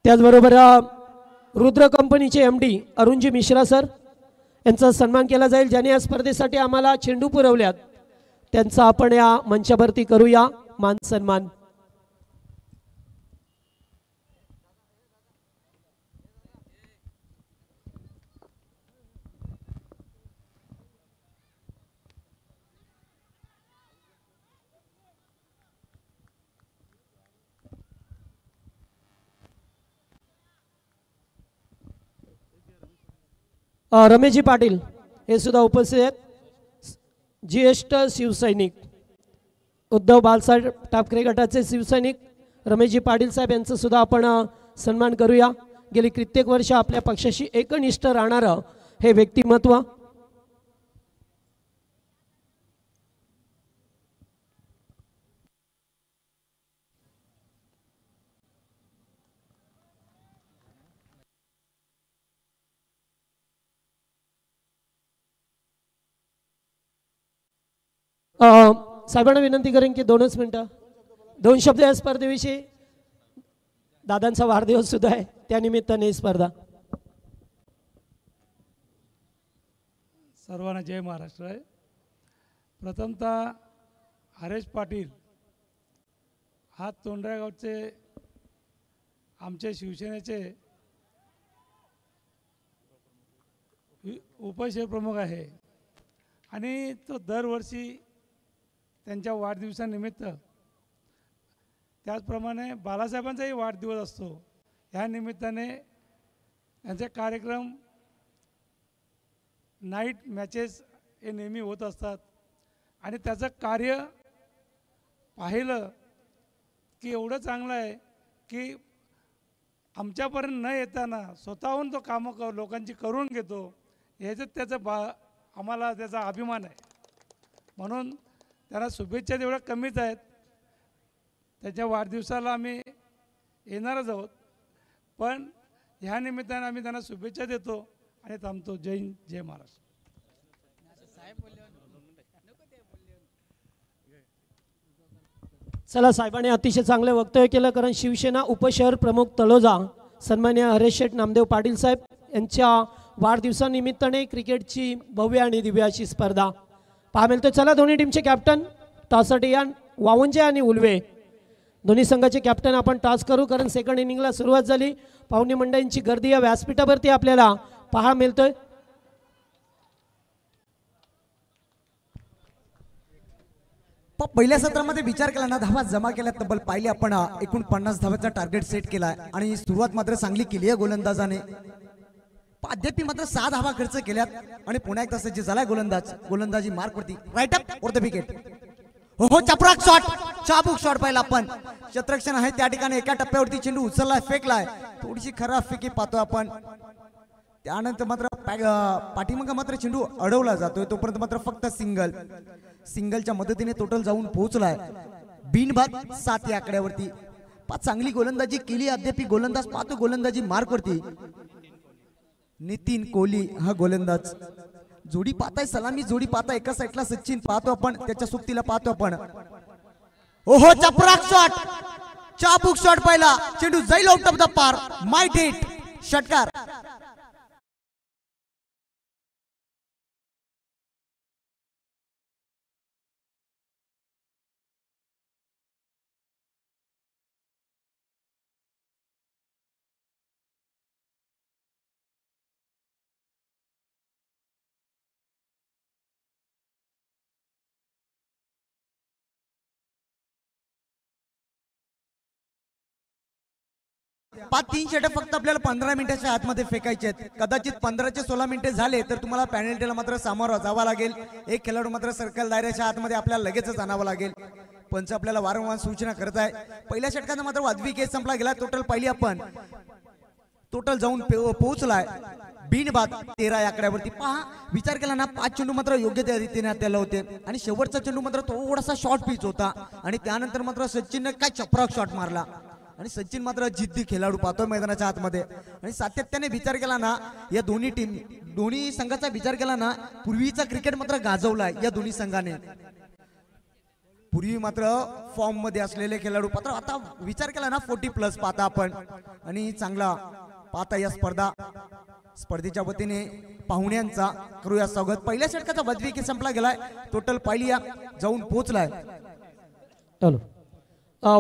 S2: त्याचबरोबर रुद्र कंपनीचे MD अरुणजी मिश्रा सर यांचा सन्मान केला जाईल, ज्यांनी या स्पर्धेसाठी आम्हाला चेंडू पुरवल्यात. त्यांचा आपण या मंचावरती करूया मान सन्मान. रमेशजी पाटील हे सुद्धा उपस्थित आहेत. ज्येष्ठ शिवसैनिक उद्धव बाळासाहेब ठाकरे गटाचे शिवसैनिक रमेशजी पाटील साहेब यांचं सुद्धा आपण सन्मान करूया. गेली कित्येक वर्ष आपल्या पक्षाशी एकनिष्ठ राहणारं हे व्यक्तिमत्व. साहेबांना विनंती करेन की 2च मिनिटं 2 शब्द या स्पर्धेविषयी. दादांचा वाढदिवस सुद्धा आहे, त्यानिमित्ताने ही स्पर्धा.
S3: सर्वांना जय महाराष्ट्र. प्रथमतः हरेश पाटील हा तोंडऱ्या गावचे आमचे शिवसेनेचे उपशहरप्रमुख आहे आणि तो दरवर्षी त्यांच्या वाढदिवसानिमित्त, त्याचप्रमाणे बालासाहेबांचाही वाढदिवस असतो, ह्या निमित्ताने त्यांचे कार्यक्रम नाईट मॅचेस हे नेहमी होत असतात आणि त्याचं कार्य पाहिलं की एवढं चांगलं आहे की आमच्यापर्यंत न येताना स्वतःहून तो कामं लोकांची करून घेतो. ह्याच्यात आम्हाला त्याचा अभिमान आहे. म्हणून त्यांना शुभेच्छा तेवढ्या कमीच आहेत. त्याच्या वाढदिवसाला आम्ही येणारच आहोत, पण ह्या निमित्ताने आम्ही त्यांना शुभेच्छा देतो आणि थांबतो. जय हिंद, जय महाराष्ट्र.
S2: चला, साहेबांनी अतिशय चांगले वक्तव्य केलं, कारण शिवसेना उपशहर प्रमुख तळोजा सन्मान्य हरेश शेठ नामदेव पाटील साहेब यांच्या वाढदिवसानिमित्ताने क्रिकेटची भव्य आणि दिव्य अशी स्पर्धा पाहा मिळते. चला, दोन्ही टीमचे कॅप्टन टॉससाठी या. वावंजे आणि उलवे दोन्ही संघाचे कॅप्टन आपण टॉस करू, कारण सेकंड इनिंगला सुरुवात झाली. पाहुणे मंडळींची गर्दी या व्यासपीठावरती आपल्याला पाहा मिळतोय.
S4: पहिल्या सत्रामध्ये विचार केला ना, धावा जमा केल्या तब्बल पाहिले आपण एकूण 50 धावांचा टार्गेट सेट केलाय आणि सुरुवात मात्र चांगली केली आहे गोलंदाजाने. अद्याप मात्र 6 धावा खर्च केल्यात आणि पुन्हा एकदा सज्ज झालाय गोलंदाजी मार्क वरती. Right up for the wicket. हो, चपराक शॉट, चाबूक शॉट पाहिला आपण. शतरक्षण आहे त्या ठिकाणी, एका टप्प्यावरती चेंडू उचललाय, फेकलाय, थोडीशी खराब फेकी पाहतोय आपण. त्यानंतर मात्र पाठीमागा मात्र चेंडू अडवला जातोय, तोपर्यंत मात्र फक्त सिंगलच्या मदतीने टोटल जाऊन पोहोचलाय. बिनबाद 7 या आकड्यावरती. चांगली गोलंदाजी केली अद्याप गोलंदाज पाहतो गोलंदाजी मार्क वरती. नितीन कोहली हा गोलंदाज. जोडी पाहताय, सलामी जोडी पाहताय. एका साईडला सचिन पाहतो आपण, त्याच्या सुट्टीला पाहतो आपण. ओहो, चपराक शॉट, चाबूक शॉट पाहिला, चेंडू जाईल आउट ऑफ द पार. माइट हिट, षटकार. पाच 3 षटक फक्त आपल्याला 15 मिनिटाच्या आतमध्ये फेकायचे आहेत. कदाचित 15 ते 16 मिनिटे झाले तर तुम्हाला पॅनल्टीला मात्र सामोरं जावं लागेल. एक खेळाडू मात्र सर्कल दायऱ्याच्या आतमध्ये आपल्याला लगेचच आणावं लागेल. पंच आपल्याला वारंवार सूचना करत आहे. पहिल्या षटकाचा मात्र वाजवी केस संपला गेला. टोटल जाऊन पोहोचलाय बिनबाद 13 या आकड्यावरती. पहा विचार केला ना 5 चेंडू मात्र योग्य त्या रीतीने त्याला होते आणि शेवटचा चेंडू मात्र थोडासा शॉर्ट पिच होता आणि त्यानंतर मात्र सचिनने काय चपराक शॉट मारला आणि सचिन मात्र जिद्दी खेळाडू पाहतोय मैदानाच्या आतमध्ये आणि सातत्याने विचार केला ना या दोन्ही संघाचा विचार केला ना पूर्वीचा क्रिकेट मात्र गाजवलाय या दोन्ही संघाने. पूर्वी मात्र फॉर्म मध्ये असलेले खेळाडू पात्र आता विचार केला ना 40+ पाहता आपण आणि चांगला पाहता या स्पर्धेच्या वतीने पाहुण्यांचा करूया स्वागत. पहिल्या षटकाचा वाजवी की संपला गेलाय. टोटल पाहिलिया जाऊन पोहोचलाय.
S2: चलो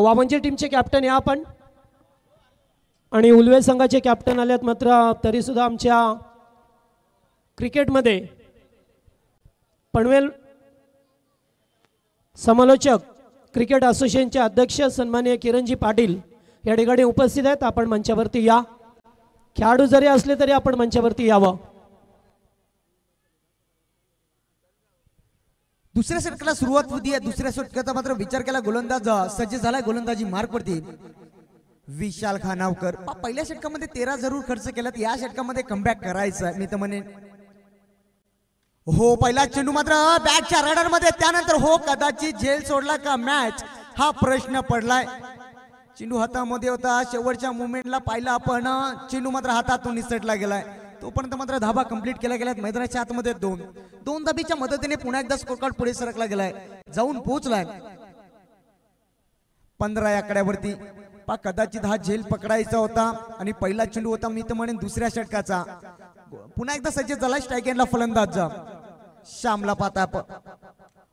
S2: वामनच्या टीमचे कॅप्टन या आपण आणि उलवे संघाचे कॅप्टन आलेत. मात्र तरी सुद्धा आमच्या क्रिकेटमध्ये पनवेल समालोचक क्रिकेट असोसिएशनचे अध्यक्ष सन्माननीय किरणजी पाटील या ठिकाणी उपस्थित आहेत. आपण मंचावरती या. खेळाडू जरी असले तरी आपण मंचावरती यावं.
S4: दुसऱ्या षटकाला सुरुवात होती. दुसऱ्या षटकाचा मात्र विचार केला गोलंदाज सज्ज झालाय गोलंदाजी मार्कवरती विशाल खानावकर. पहिल्या षटकामध्ये 13 जरूर खर्च केलात. या षटकामध्ये कमबॅक करायचं मी तर म्हणेन. हो पहिला चेंडू मात्र बॅटच्या रडार मध्ये. त्यानंतर हो कदाचित झेल सोडला का मॅच हा प्रश्न पडलाय. चेंडू हातामध्ये होता. शेवटच्या मुवमेंटला पाहिला आपण चेंडू मात्र हातातून निसटला गेलाय. तोपर्यंत मात्र धाबा कंप्लीट केला गेलाय. मैदानाच्या आतमध्ये दोन धाबीच्या मदतीने पुन्हा एकदा स्कोर कार्ड पुढे सरकला गेलाय. जाऊन पोहोचलाय 15 या आकड्यावरती. कदाचित हा झेल पकडायचा होता आणि पहिला चेंडू होता मी तर म्हणेन दुसऱ्या षटकाचा. पुन्हा एकदा सज्ज झाला स्ट्राईक एंडला फलंदाज श्यामला पाहता.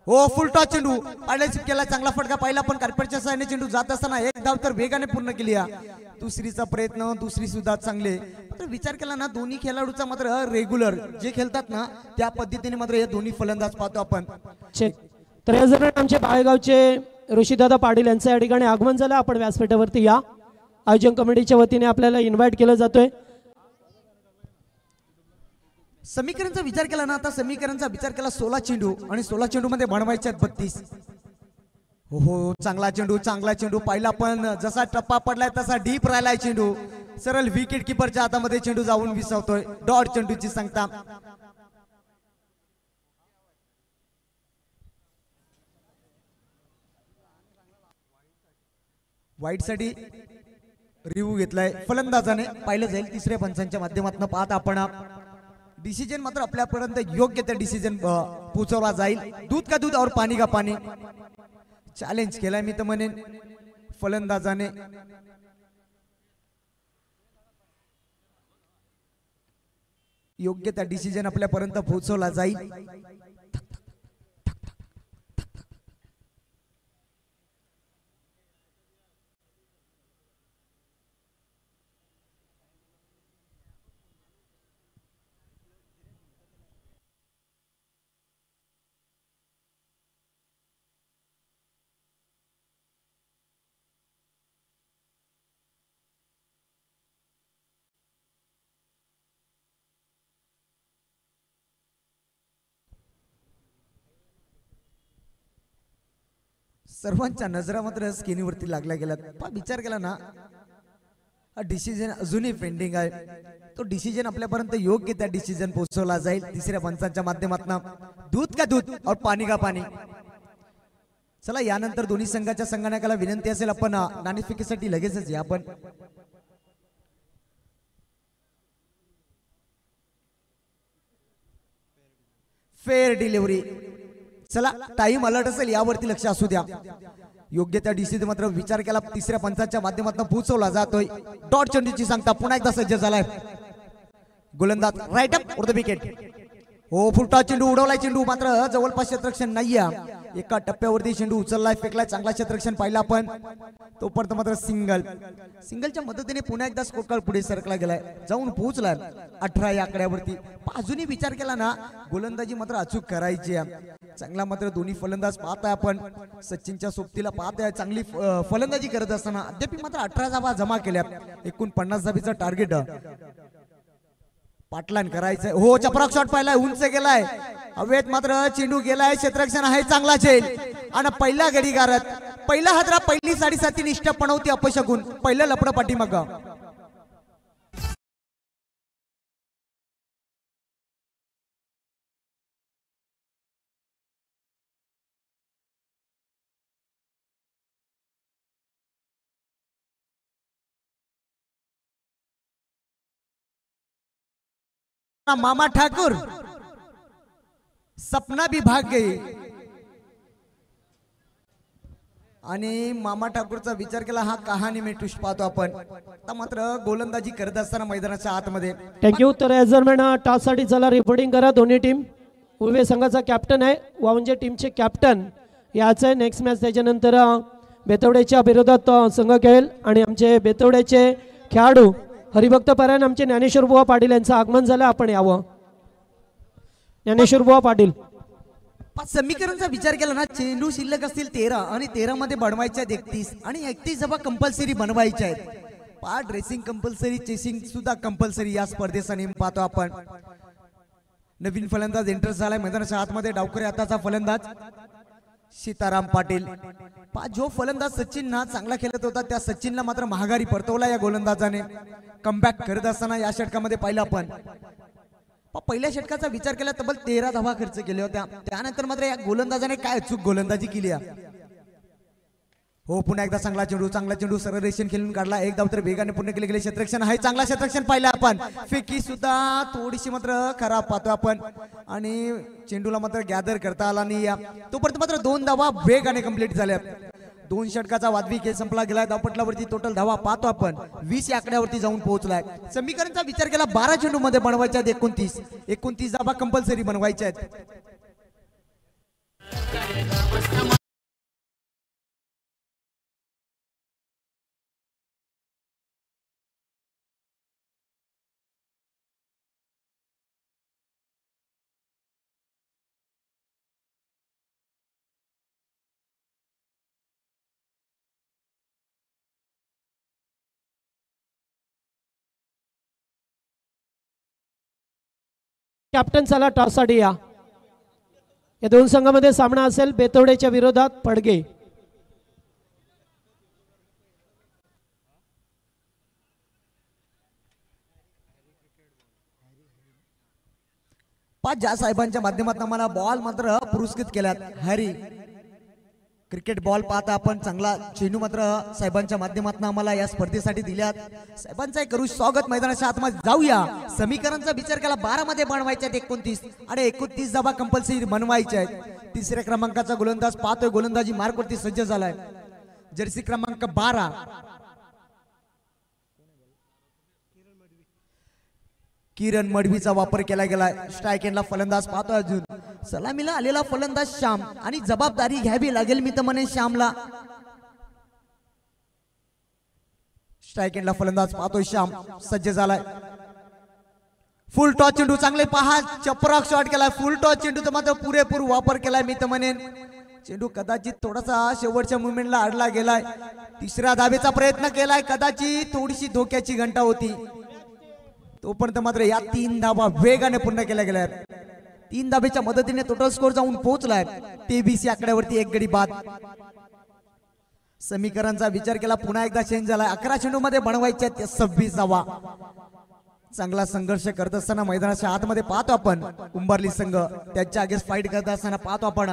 S4: हो फुल टॉस चेंडू पाडल्याची केला. चांगला फटका पाहिला पण कार्पेटच्या साहाय्याने चेंडू जात असताना एक धाव तर वेगाने पूर्ण केली. दुसरीचा प्रयत्न दुसरी सुद्धा चांगले. मात्र विचार केला ना दोन्ही खेळाडूचा मात्र रेग्युलर जे खेळतात ना त्या पद्धतीने मात्र हे दोन्ही फलंदाज पाहतो आपण.
S2: तर या जर आमचे बाळेगावचे ऋषीदादा पाटील यांचं या ठिकाणी आगमन झालं. आपण व्यासपीठावरती या. आयोजन कमिटीच्या वतीने आपल्याला इन्व्हाइट केलं जातोय.
S4: समीकरणचा विचार केला ना आता समीकरणचा विचार केला 16 चेंडू आणि 16 चेंडू मध्ये बनवायचे 32. हो चांगला चेंडू पाहिला पण जसा टप्पा पडलाय तसा डीप राहिलाय चेंडू. सरळ विकेट किपरच्या हातामध्ये चेंडू जाऊन विसावतोय. डॉट चेंडूची सांगता. वाईट साठी रिव्ह्यू घेतलाय फलंदाजाने. पाहिलं जाईल तिसऱ्या पंचांच्या माध्यमातून. पाहत आपण डिसिजन मात्र आपल्यापर्यंत योग्य त्या डिसिजन पोहोचवला जाईल. दूध का दूध और पाणी का पाणी चॅलेंज केलाय मी तर म्हणेन फलंदाजाने. योग्य त्या डिसिजन आपल्यापर्यंत पोहोचवला जाईल. सर्वांच्या नजरा मात्र स्क्रीनवरती लागल्या गेल्यात. विचार केला ना हा डिसिजन अजूनही पेंडिंग आहे. तो डिसिजन आपल्यापर्यंत योग्य त्या डिसिजन पोहोचवला जाईल तिसऱ्या पंचांच्या माध्यमातून. दूध का दूध और पाणी का पाणी. चला यानंतर दोन्ही संघाच्या संघनायकाला विनंती असेल आपण नाणेफेकीसाठी लगेचच या आपण. Fair delivery. चला टाइम अलर्ट असेल यावरती लक्ष असू द्या. योग्य त्या डिसिजन मात्र विचार केला तिसऱ्या पंचांच्या माध्यमातून पोहोचवला जातोय. डॉट चेंडूची सांगता पुन्हा एकदा सज्ज झालाय गोलंदाज. Right up for the wicket. हो फुलटा चेंडू उडवलाय. चेंडू मात्र जवळपास क्षेत्ररक्षण नाहीये. एका टप्प्यावरती चेंडू उचललाय फेकलाय. चांगला क्षेत्ररक्षण पाहिला आपण. तोपर्यंत मात्र सिंगलच्या मदतीने पुन्हा एकदा स्कोर कार्ड पुढे सरकला गेलाय. जाऊन पोहोचलाय 18 या आकड्यावरती. अजूनही विचार केला ना गोलंदाजी मात्र अचूक करायची. चांगला मात्र दोन्ही फलंदाज पाहताय आपण. सचिनच्या सोबतीला पाहताय चांगली फलंदाजी करत असताना अद्याप मात्र 18 धावा जमा केल्या. एकूण 50 धाबीचं टार्गेट पाटलान करायचंय. हो, चपराक शॉट पाहिलाय, उंच गेलाय, हवेत मात्र चेंडू गेलाय. क्षेत्ररक्षण आहे चांगला झेल आणि पहिला गडी गारत, पहिला हादरा, पहिली 7.5 निष्ठ पणवती अपशगुन, पहिलं लपडं पाठीमाग. मामा ठाकूर सपना भी भाग गई आणि मामा ठाकूरचा विचार केला. हा कहाणी मी टुश पाहतो आपण. आता मात्र गोलंदाजी करत असताना मैदानाच्या आतमध्ये.
S2: थँक्यू. तर ॲजरमॅन टॉस साठी चला रिपोर्टिंग करा. दोन्ही टीम. उर्वे संघाचा कॅप्टन आहे, वावंजे टीमचे कॅप्टन याच आहे. नेक्स्ट मॅच त्याच्यानंतर बेतवड्याच्या विरोधात संघ खेळेल आणि आमचे बेतवड्याचे खेळाडू हरिभक्त परायण आमचे ज्ञानेश्वर बुवा पाटील यांचं आगमन झालं. आपण यावं. ज्ञानेश्वर बुवा पाटील.
S4: समीकरणचा विचार केला ना, चेंडू शिल्लक असतील 13 आणि 13 मध्ये बनवायच्या 31 आणि 31 जबा कंपल्सरी बनवायच्या आहेत. ड्रेसिंग कंपल्सरी, चेसिंग सुद्धा कंपल्सरी या स्पर्धेचा नेम पाहतो आपण. नवीन फलंदाज एंटर झालाय मैदानाच्या आतमध्ये. डावकरी आताचा फलंदाज सीताराम पाटील. जो फलंदाज सचिनना चांगला खेळत होता त्या सचिनला मात्र महागारी परतवला या गोलंदाजाने. कमबॅक करत असताना या षटकामध्ये पाहिलं आपण. पहिल्या षटकाचा विचार केला तब्बल 13 धावा खर्च केल्या होत्या. त्यानंतर मात्र या गोलंदाजाने काय चूक गोलंदाजी केली. हो, पुन्हा एकदा चांगला चेंडू सरळ रेषेने खेळून काढला. एक धाव तर वेगाने पूर्ण केले गेले. क्षेत्ररक्षण आहे, चांगला क्षेत्ररक्षण पाहिलं आपण. फेकी सुद्धा थोडीशी मात्र खराब पाहतो आपण आणि चेंडूला मात्र गॅदर करता आला नाही. तोपर्यंत मात्र 2 धावा वेगाने कंप्लीट झाल्या. 2 षटकाचा वादवी खेळ संपला गेलाय. धावपटलावरती टोटल धावा पाहतो आपण 20 या आकड्यावरती जाऊन पोहोचलाय. समीकरणचा विचार केला 12 चेंडू मध्ये बनवायच्या आहेत 29 धावा कंपल्सरी बनवायच्या आहेत.
S2: कॅप्टन चला टॉस साठी या. या दोन संघामध्ये सामना असेल बेतवड्याच्या विरोधात पडगे.
S4: ज्या साहेबांच्या माध्यमातून मला बॉल मात्र पुरस्कृत केल्यात. हरी क्रिकेट बॉल पाहता आपण. चांगला चेंडू मात्र साहेबांच्या माध्यमातून आम्हाला या स्पर्धेसाठी दिल्यात. साहेबांचा करू स्वागत. मैदानाच्या आतमध्ये जाऊया. समीकरणचा विचार केला 12 मध्ये बनवायच्या आहेत 29 आणि 29 धावा कंपल्सरी बनवायच्या आहेत. 3ऱ्या क्रमांकाचा गोलंदाज पाहतोय. गोलंदाजी मार्कवरती सज्ज झालाय. जर्सी क्रमांक 12 किरण मडवीचा वापर केला गेलाय. स्ट्राईक एंडला फलंदाज पाहतोय. अजून सलामीला आलेला फलंदाज श्याम आणि जबाबदारी घ्यावी लागेल मी तर म्हणे श्यामला. स्ट्राईक एंडला फलंदाज पाहतोय. श्याम सज्ज झालाय. फुल टॉस चेंडू चांगले पहा. चपराक शॉट केलाय. फुल टॉस चेंडूचा मात्र पुरेपूर वापर केलाय मी तर म्हणेन. चेंडू कदाचित थोडासा शेवटच्या मुवमेंटला अडला गेलाय. 3ऱ्या धावेचा प्रयत्न केलाय. कदाचित थोडीशी धोक्याची घंटा होती. तोपर्यंत मात्र या 3 धावा वेगाने पूर्ण केल्या गेल्या. 3 धावेच्या मदतीने टोटल स्कोर जाऊन पोहोचलाय 23 या आकड्यावरती. 1 गडी बाद. समीकरणचा विचार केला पुन्हा एकदा चेंज झालाय. 11 चेंडू मध्ये बनवायच्या 26 धावा. चांगला संघर्ष करत असताना मैदानाच्या आतमध्ये पाहतो आपण उंबरली संघ. त्यांच्या अगेन्स्ट फाईट करत असताना पाहतो आपण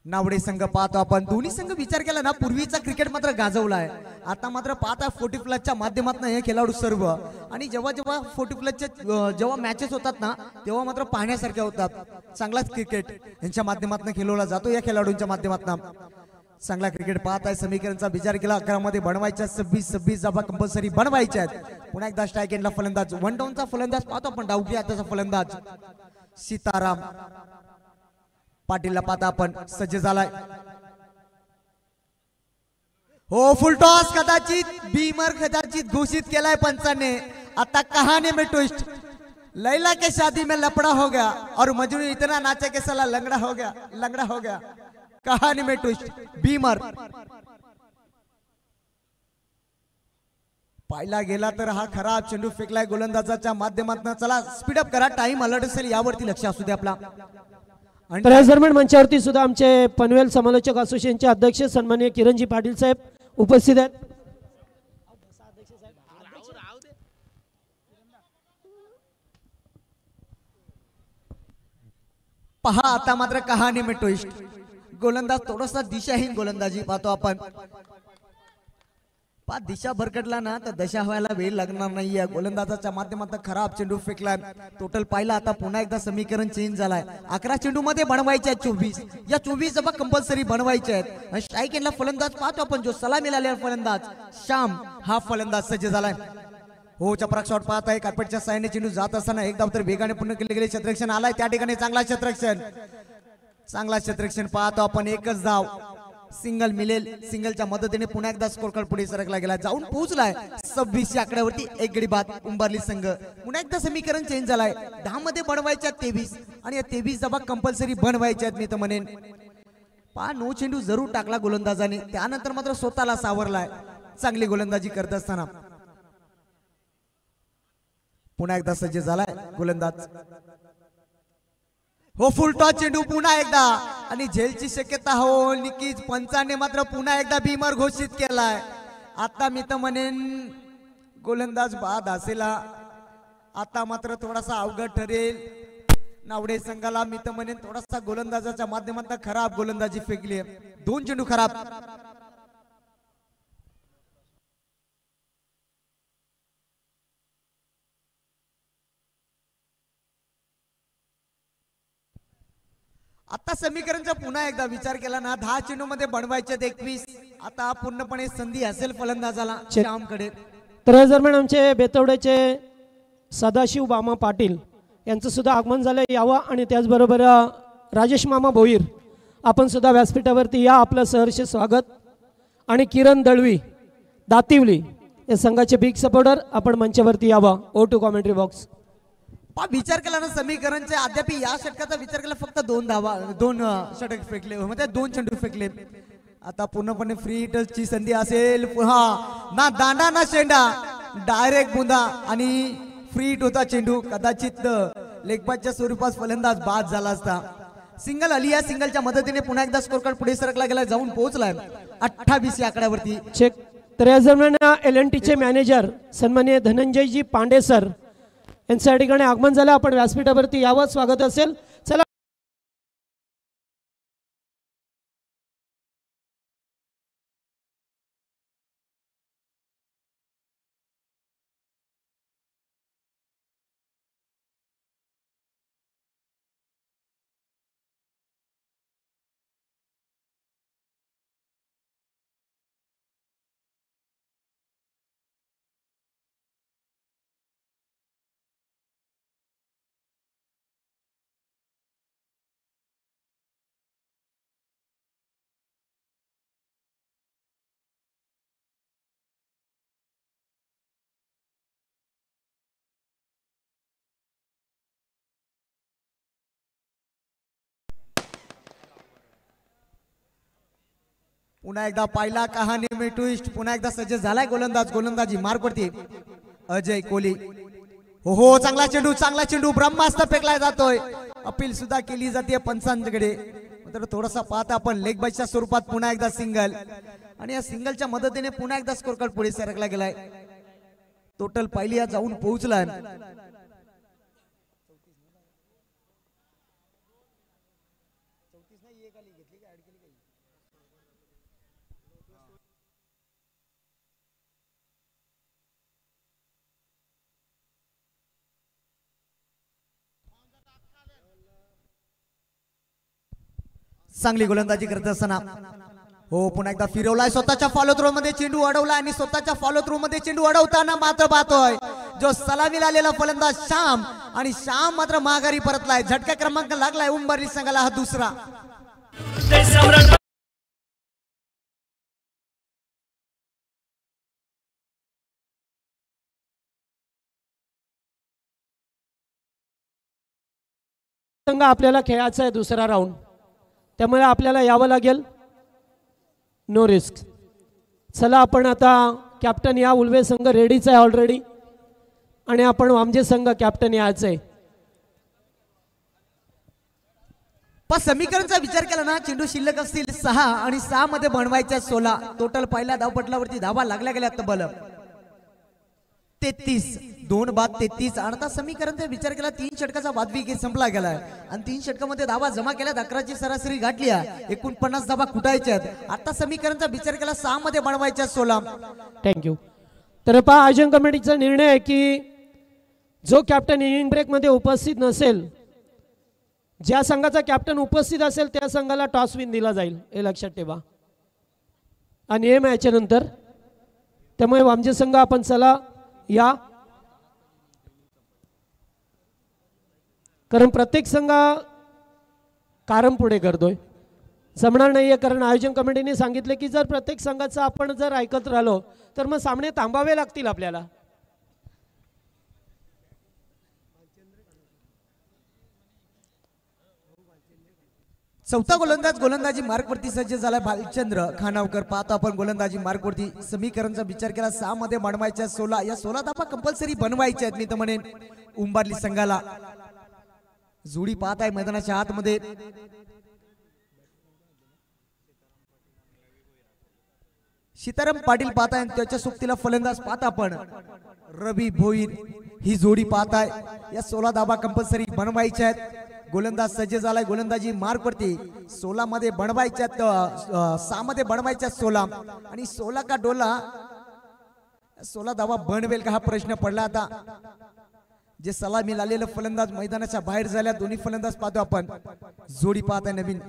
S4: नावडे संघ पाहतो आपण. दोन्ही संघ विचार केला ना पूर्वीचा क्रिकेट मात्र गाजवलाय. आता मात्र पाहता 40 प्लसच्या माध्यमातून हे खेळाडू सर्व आणि जेव्हा 40 प्लसच्या जेव्हा मॅचेस होतात ना तेव्हा मात्र पाहण्यासारख्या होतात. चांगलाच क्रिकेट यांच्या माध्यमातून खेळवला जातो. या खेळाडूंच्या माध्यमातून चांगला क्रिकेट पाहत आहे. समीकरणचा विचार केला 11 मध्ये बनवायच्या 26 धावा कंपल्सरी बनवायच्या आहेत. पुन्हा एकदा स्ट्राईक एंडला फलंदाज 1 डाऊनचा फलंदाज पाहतो आपण. डावकी आताचा फलंदाज सीताराम पाटीलला पाहता आपण. सज्ज झालाय. हो, फुल टॉस कदाचित बीमर कदाचित घोषित केलाय पंचाने. आता कहाणी में ट्विस्ट. लैला के शादी में लपड़ा हो गया और मजनू इतना नाचा के साला लंगड़ा हो गया, लंगड़ा हो गया। कहानी में ट्विस्ट, बीमर पाहिला गेला तर हा खराब चेंडू फेकलाय गोलंदाजाच्या माध्यमातून। चला स्पीडअप करा, टाइम अलर्ट असेल यावरती लक्ष असू दे आपला।
S2: तर याच दरम्यान मंचावरती सुद्धा आमचे पनवेल समालोचक असोसिएशनचे अध्यक्ष सन्माननीय किरणजी पाटील साहेब उपस्थित आहेत।
S4: पहा आता मात्र कहाणी में ट्विस्ट, गोलंदाज थोडासा दिशाहीन गोलंदाजी पाहतो आपण। पा दिशा भरकटला ना तर दशा व्हायला वेळ लागणार नाहीये। गोलंदाजाच्या माध्यमातून खराब चेंडू फेकलाय। टोटल पाहिला आता पुन्हा एकदा समीकरण चेंज झालाय। 11 चेंडू मध्ये बनवायचे आहेत 24 या 24 जबा कंपल्सरी बनवायचे आहेत। स्ट्राईक एंडला फलंदाज पाहतो आपण, जो सलामी आलेला फलंदाज श्याम हा फलंदाज सज्ज झालाय। हो चपराक शॉट पाहत आहे, कार्पेटच्या सायने चेंडू जात असताना एकदा तर वेगाने पूर्ण केले गेले क्षेत्ररक्षण आलाय त्या ठिकाणी। चांगला क्षेत्ररक्षण पाहतो आपण, एकच धाव सिंगल मिळेल। सिंगलच्या मदतीने पुन्हा एकदा स्कोर कार्ड पुढे सरकला गेला, जाऊन पोहोचलाय 26 आकड्यावरती। एक गडी बाद उंबारली संघ। पुन्हा एकदा समीकरण चेंज झालाय, 10 मध्ये बनवायचे आहेत 23 आणि या 23 जबा कंपल्सरी बनवायचे आहेत मी तर म्हणेन। पा नो चेंडू जरूर टाकला गोलंदाजाने, त्यानंतर मात्र स्वतःला सावरलाय चांगली गोलंदाजी करत असताना। पुन्हा एकदा सज्ज झालाय गोलंदाज। हो फुल टॉस चेंडू पुन्हा एकदा आणि झेलची शक्यता हो निकीच पंचाने मात्र पुन्हा एकदा बीमर घोषित केलाय। आता मी तर म्हणेन गोलंदाज बाद असेल, आता मात्र थोडासा अवघड ठरेल नावडे संघाला। मी तर म्हणेन थोडासा गोलंदाजाच्या माध्यमातून खराब गोलंदाजी फेकली, 2 चेंडू खराब। आता समीकरणचा पुन्हा एकदा विचार केला ना, 10 चेंडू मध्ये बनवायचे 21। आता पूर्णपणे संधी असेल फलंदाजाला श्यामकडे।
S2: तर या दरम्यान आमचे बेतवड्याचे सदाशिव मामा पाटील यांचं सुद्धा आगमन झालं, यावं। आणि त्याचबरोबर राजेश मामा भोईर आपण सुद्धा व्यासपीठावरती या, आपलं सहर्ष स्वागत। आणि किरण दळवी दातिवली या संघाचे बिग सपोर्टर आपण मंचावरती यावं। Over to commentary box.
S4: विचार केला ना समीकरणचे, अद्याप या षटकाचा विचार केला फक्त 2 षटक फेकले, म्हणजे 2 चेंडू फेकले। आता पूर्णपणे फ्री हिटची संधी असेल, ना दांडा ना शेंडा, डायरेक्ट बुंदा आणि फ्री हिट होता चेंडू। कदाचित लेगबाजच्या स्वरूपात फलंदाज बाद झाला असता। सिंगल आली, या सिंगलच्या मदतीने पुन्हा एकदा स्कोर कार्ड पुढे सरकला गेला, जाऊन पोहोचलाय 28 या आकड्यावरती।
S2: चेक। तर या दरम्यान LNTचे मॅनेजर सन्माननीय धनंजयजी पांडे सर यांचं या ठिकाणी आगमन झालं, आपण व्यासपीठावरती यावं, स्वागत असेल। चला
S4: पुन्हा एकदा पाहिला कहाणी में ट्विस्ट, पुन्हा एकदा सज्ज झालाय गोलंदाज। गोलंदाजी मार्क वरती अजय कोहली। हो चांगला चेंडू ब्रह्मास्त्र फेकला जातोय। अपील सुद्धा केली जाते पंचांकडे, तर थोडासा पाहता आपण लेग बायच्या स्वरूपात पुन्हा एकदा सिंगल आणि या सिंगलच्या मदतीने पुन्हा एकदा स्कोर कार्ड पुढे सरकला गेलाय। टोटल पाहिली या जाऊन पोहोचलाय। चांगली गोलंदाजी करत असताना हो पुन्हा एकदा फिरवलाय, स्वतःच्या फॉलो थ्रो मध्ये चेंडू अडवला आणि स्वतःच्या फॉलो थ्रो मध्ये चेंडू अडवताना मात्र पाहतोय जो सलामीला आलेला फलंदाज श्याम, आणि श्याम मात्र माघारी परतलाय। झटका क्रमांक लागलाय उंबरली संघाला हा दुसरा।
S2: संघ आपल्याला खेळायचा आहे दुसरा राऊंड, त्यामुळे आपल्याला यावं लागेल, नो रिस्क. चला आपण आता कॅप्टन या, उल्वे संघ रेडीच आहे ऑलरेडी, आणि आपण वामजे संघ कॅप्टन यायचं आहे.
S4: पण समीकरणचा विचार केला ना, चेंडू शिल्लक असतील 6 आणि 6 मध्ये बनवायच्या 16. टोटल पहिल्या धावपटलावरती धावा लागल्या गेल्या तब्बल 33. 2 बाद 33. आणि आता समीकरणचा विचार केला, 3 षटकाचा वादविकेट संपला गेलाय आणि 3 षटकामध्ये धावा जमा केल्यात, 11ची सरासरी गाठली आहे, 49 धावा कुटायच्या आहेत. आता समीकरणचा विचार केला 6 मध्ये बनवायच्या 16.
S2: थँक्यू. तर पहा, आयोजन कमिटीचा निर्णय आहे की जो कॅप्टन इनिंग ब्रेकमध्ये उपस्थित नसेल, ज्या संघाचा कॅप्टन उपस्थित असेल त्या संघाला टॉस विन दिला जाईल, हे लक्षात ठेवा. हा नियम आहे याच्यानंतर. त्यामुळे वामजे संघ आपण चला या, कारण प्रत्येक संघ कारण पुढे करतोय, जमणार नाहीये. कारण आयोजन कमिटीने सांगितले की जर प्रत्येक संघाचं आपण जर ऐकत राहिलो तर मग सामने थांबावे लागतील आपल्याला.
S4: चौथा गोलंदाजी मार्कवरती सज्ज झालाय भालचंद्र खानावकर. पाहतो आपण गोलंदाजी मार्कवरती. समीकरणचा विचार केला 6 मध्ये बनवायच्या 16. या 16 धावा कंपल्सरी बनवायच्या आहेत. मी तर म्हणेन उंबारली संघाला. जोडी पाहत आहे मैदानाच्या आतमध्ये. सीताराम पाटील पाहत आहे, त्याच्या सोबतीला फलंदाज पाहता आपण रवी भोईर. ही जोडी पाहत आहे. या 16 धावा कंपल्सरी बनवायच्या आहेत. गोलंदाज सज्ज झालाय गोलंदाजी मार्कवरती. 16 मध्ये बनवायच्या, 6 मध्ये बनवायच्या 16 आणि 16 का डोला 16 धावा बनवेल का हा प्रश्न पडला. आता जे सलामी लालेलं फलंदाज मैदानाच्या बाहेर झाल्या. दोन्ही फलंदाज पाहतो आपण. जोडी पाहत आहे नवीन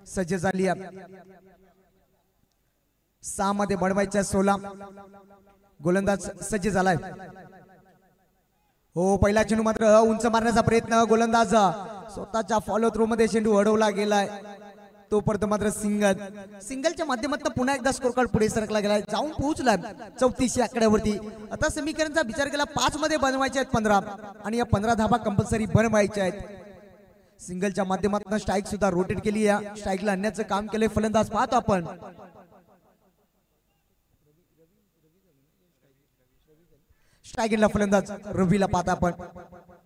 S4: सज्ज झाली आहे. 6 मध्ये बनवायच्या 16. गोलंदाज सज्ज झालाय. हो, पहिला चेंडू मात्र उंच मारण्याचा प्रयत्न. गोलंदाज स्वतःच्या फॉलो थ्रो मध्ये चेंडू अडवला गेलाय. तोपर्यंत मात्र सिंगलच्या माध्यमातून पुन्हा एकदा स्कोर कार्ड पुढे सरकला गेलाय, जाऊन पोहोचलाय 34 आकड्यावरती. आता समीकरणचा विचार केला 5 मध्ये बनवायचे आहेत 15 आणि या 15 धाबा कंपल्सरी बनवायच्या आहेत. सिंगलच्या माध्यमातून स्ट्राईक सुद्धा रोटेट केली. या स्ट्राईकला आणण्याचं काम केलंय फलंदाज पाहतो आपण. स्ट्राईकला फलंदाज रवीला पाहता आपण.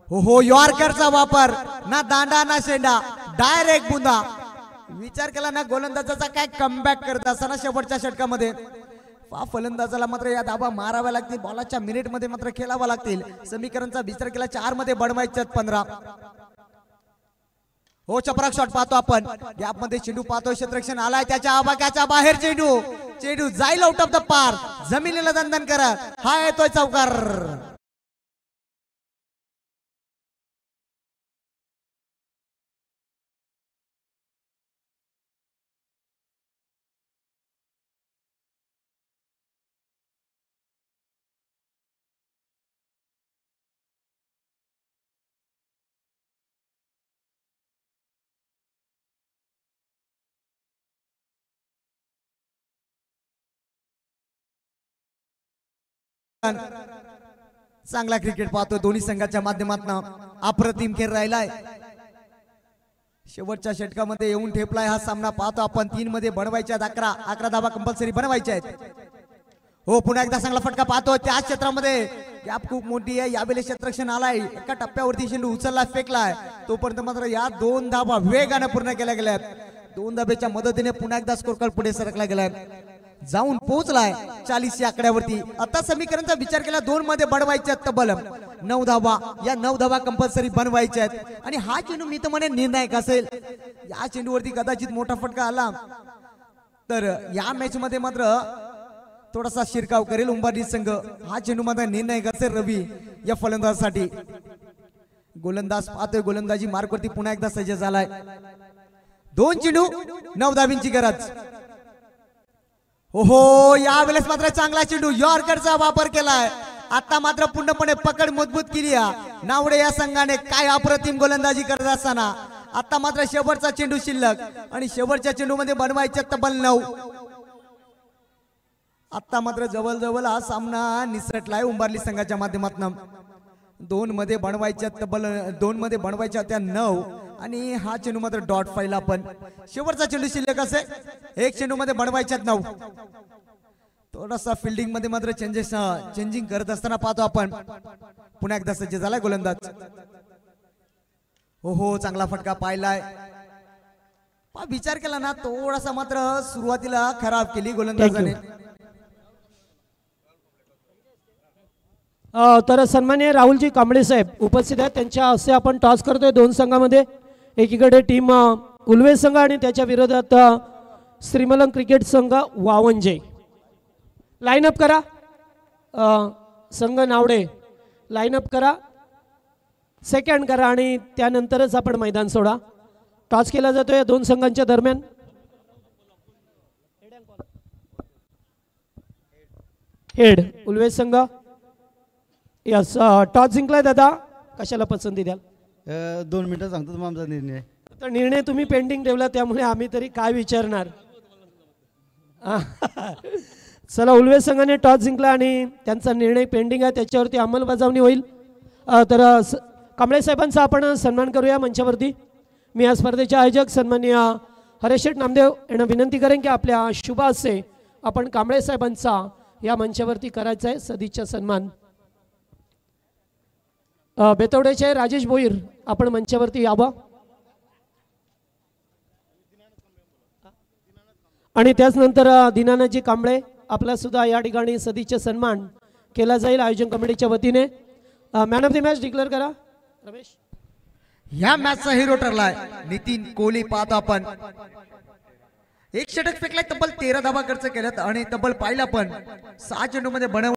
S4: हो, यॉर्करचा वापर, ना दांडा ना शेंडा, डायरेक्ट बुंदा. विचार केला ना गोलंदाजाचा काय कमबॅक करत असताना शेवटच्या षटकामध्ये. फलंदाजाला मात्र या धाबा माराव्या लागतील. बॉलाच्या मिनिट मध्ये मात्र खेळावा लागतील. समीकरणचा विचार केला 4 मध्ये बनवायचे 15. हो, चपराक शॉट पाहतो आपण. गॅप मध्ये चेंडू पाहतो. क्षेत्ररक्षण आलाय त्याच्या आवाक्याच्या बाहेर. चेंडू जाईल आउट ऑफ द पार. जमिनीला दंदन करत हा येतोय चौकार. चांगला क्रिकेट पाहतो दोन्ही संघाच्या माध्यमातून. अप्रतिम खेळ राहिलाय. शेवटच्या षटकामध्ये येऊन ठेपलाय हा सामना. पाहतो आपण 3 मध्ये बनवायच्या 11 धावा कंपल्सरी बनवायच्या आहेत. हो, पुन्हा एकदा चांगला फटका पाहतो. त्या क्षेत्रामध्ये गॅप खूप मोठी आहे. यावेळेस क्षेत्ररक्षण आलाय. एका टप्प्यावरती चेंडू उचलला, फेकलाय. तोपर्यंत मात्र या 2 धावा वेगाने पूर्ण केल्या गेल्यात. 2 धाब्याच्या मदतीने पुन्हा एकदा स्कोर कार्ड पुढे सरकला गेलाय, जाऊन पोहोचलाय 40 आकड्यावरती. आता समीकरणचा विचार केला 2 मध्ये बनवायच्या तब्बल 9 धावा. या 9 धावा कंपल्सरी बनवायच्या आहेत. आणि हा चेंडू मी तर म्हणे निर्णायक असेल. या चेंडूवरती कदाचित मोठा फटका आला तर या मॅच मध्ये मात्र थोडासा शिरकाव करेल उंबारली संघ. हा चेंडू मात्र निर्णायक असेल रवी या फलंदाजासाठी. गोलंदाज पाहतोय गोलंदाजी मार्कवरती पुन्हा एकदा सज्ज झालाय. 2 चेंडू 9 धावींची गरज. हो, यावेळेस मात्र चांगला चेंडू यॉर्करचा वापर केलाय. आता मात्र पूर्णपणे पकड मजबूत केली आहे नावडे या संघाने. काय अप्रतिम गोलंदाजी करत असताना आता मात्र शेवटचा चेंडू शिल्लक आणि शेवटच्या चेंडू मध्ये बनवायचे तब्बल 9. आता मात्र जवळ हा सामना निसटलाय उंबारली संघाच्या माध्यमातून. 2 मध्ये बनवायच्या तब्बल 2 मध्ये बनवायच्या त्या 9 आणि हा चेंडू मात्र डॉट फाईला आपण शेवटचा चेंडू शिल्लक असे एक चेंडू मध्ये बनवायच्यात 9. थोडासा फिल्डिंग मध्ये मात्र चेंजिंग करत असताना पाहतो आपण पुन्हा एकदा सज्ज झालाय गोलंदाज. हो चांगला फटका पाहिलाय. विचार केला ना थोडासा मात्र सुरुवातीला खराब केली गोलंदाजाने.
S2: तर सन्माननीय राहुलजी कांबळे साहेब उपस्थित आहेत. त्यांच्या हस्ते आपण टॉस करतोय दोन संघामध्ये. एकीकडे टीम उल्वे संघ आणि त्याच्या विरोधात श्रीमलंग क्रिकेट संघ वावंजे. लाईनअप करा. संघ नावडे लाईनअप करा, सेकंड करा आणि त्यानंतरच आपण मैदान सोडा. टॉस केला जातोय या दोन संघांच्या दरम्यान. हेड उल्वे संघ. यस, टॉस जिंकलाय दादा. कशाला पसंती द्याल?
S5: 2 मिनिटं सांगतो तुम्हाला आमचा निर्णय.
S2: तर निर्णय तुम्ही पेंडिंग ठेवला त्यामुळे आम्ही तरी काय विचारणार. चला, उल्वे संघाने टॉस जिंकला आणि त्यांचा निर्णय पेंडिंग आहे, त्याच्यावरती अंमलबजावणी होईल. तर कांबळे साहेबांचा आपण सन्मान करूया मंचावरती. मी या स्पर्धेचे आयोजक सन्माननीय हरेशेठ नामदेव यांना विनंती करेन की आपल्या शुभ हस्ते आपण कांबळे साहेबांचा या मंचावरती करायचा आहे सदिच्छा सन्मान. बेतवड्याचे राजेश भोईर आपण मंचावरती यावं. आणि त्याचनंतर दीनानाथजी कांबळे आपला सुद्धा या ठिकाणी सदिच्छा सन्मान केला जाईल आयोजन कमिटीच्या वतीने. Man of the match declare करा रमेश.
S4: ह्या मॅचचा हिरो ठरलाय नितीन कोहली. पाहतो आपण एक षटक फेकलाय, तब्बल 13 धावा खर्च केल्यात आणि तब्बल पाहिला पण 6 चेंडू मध्ये बनव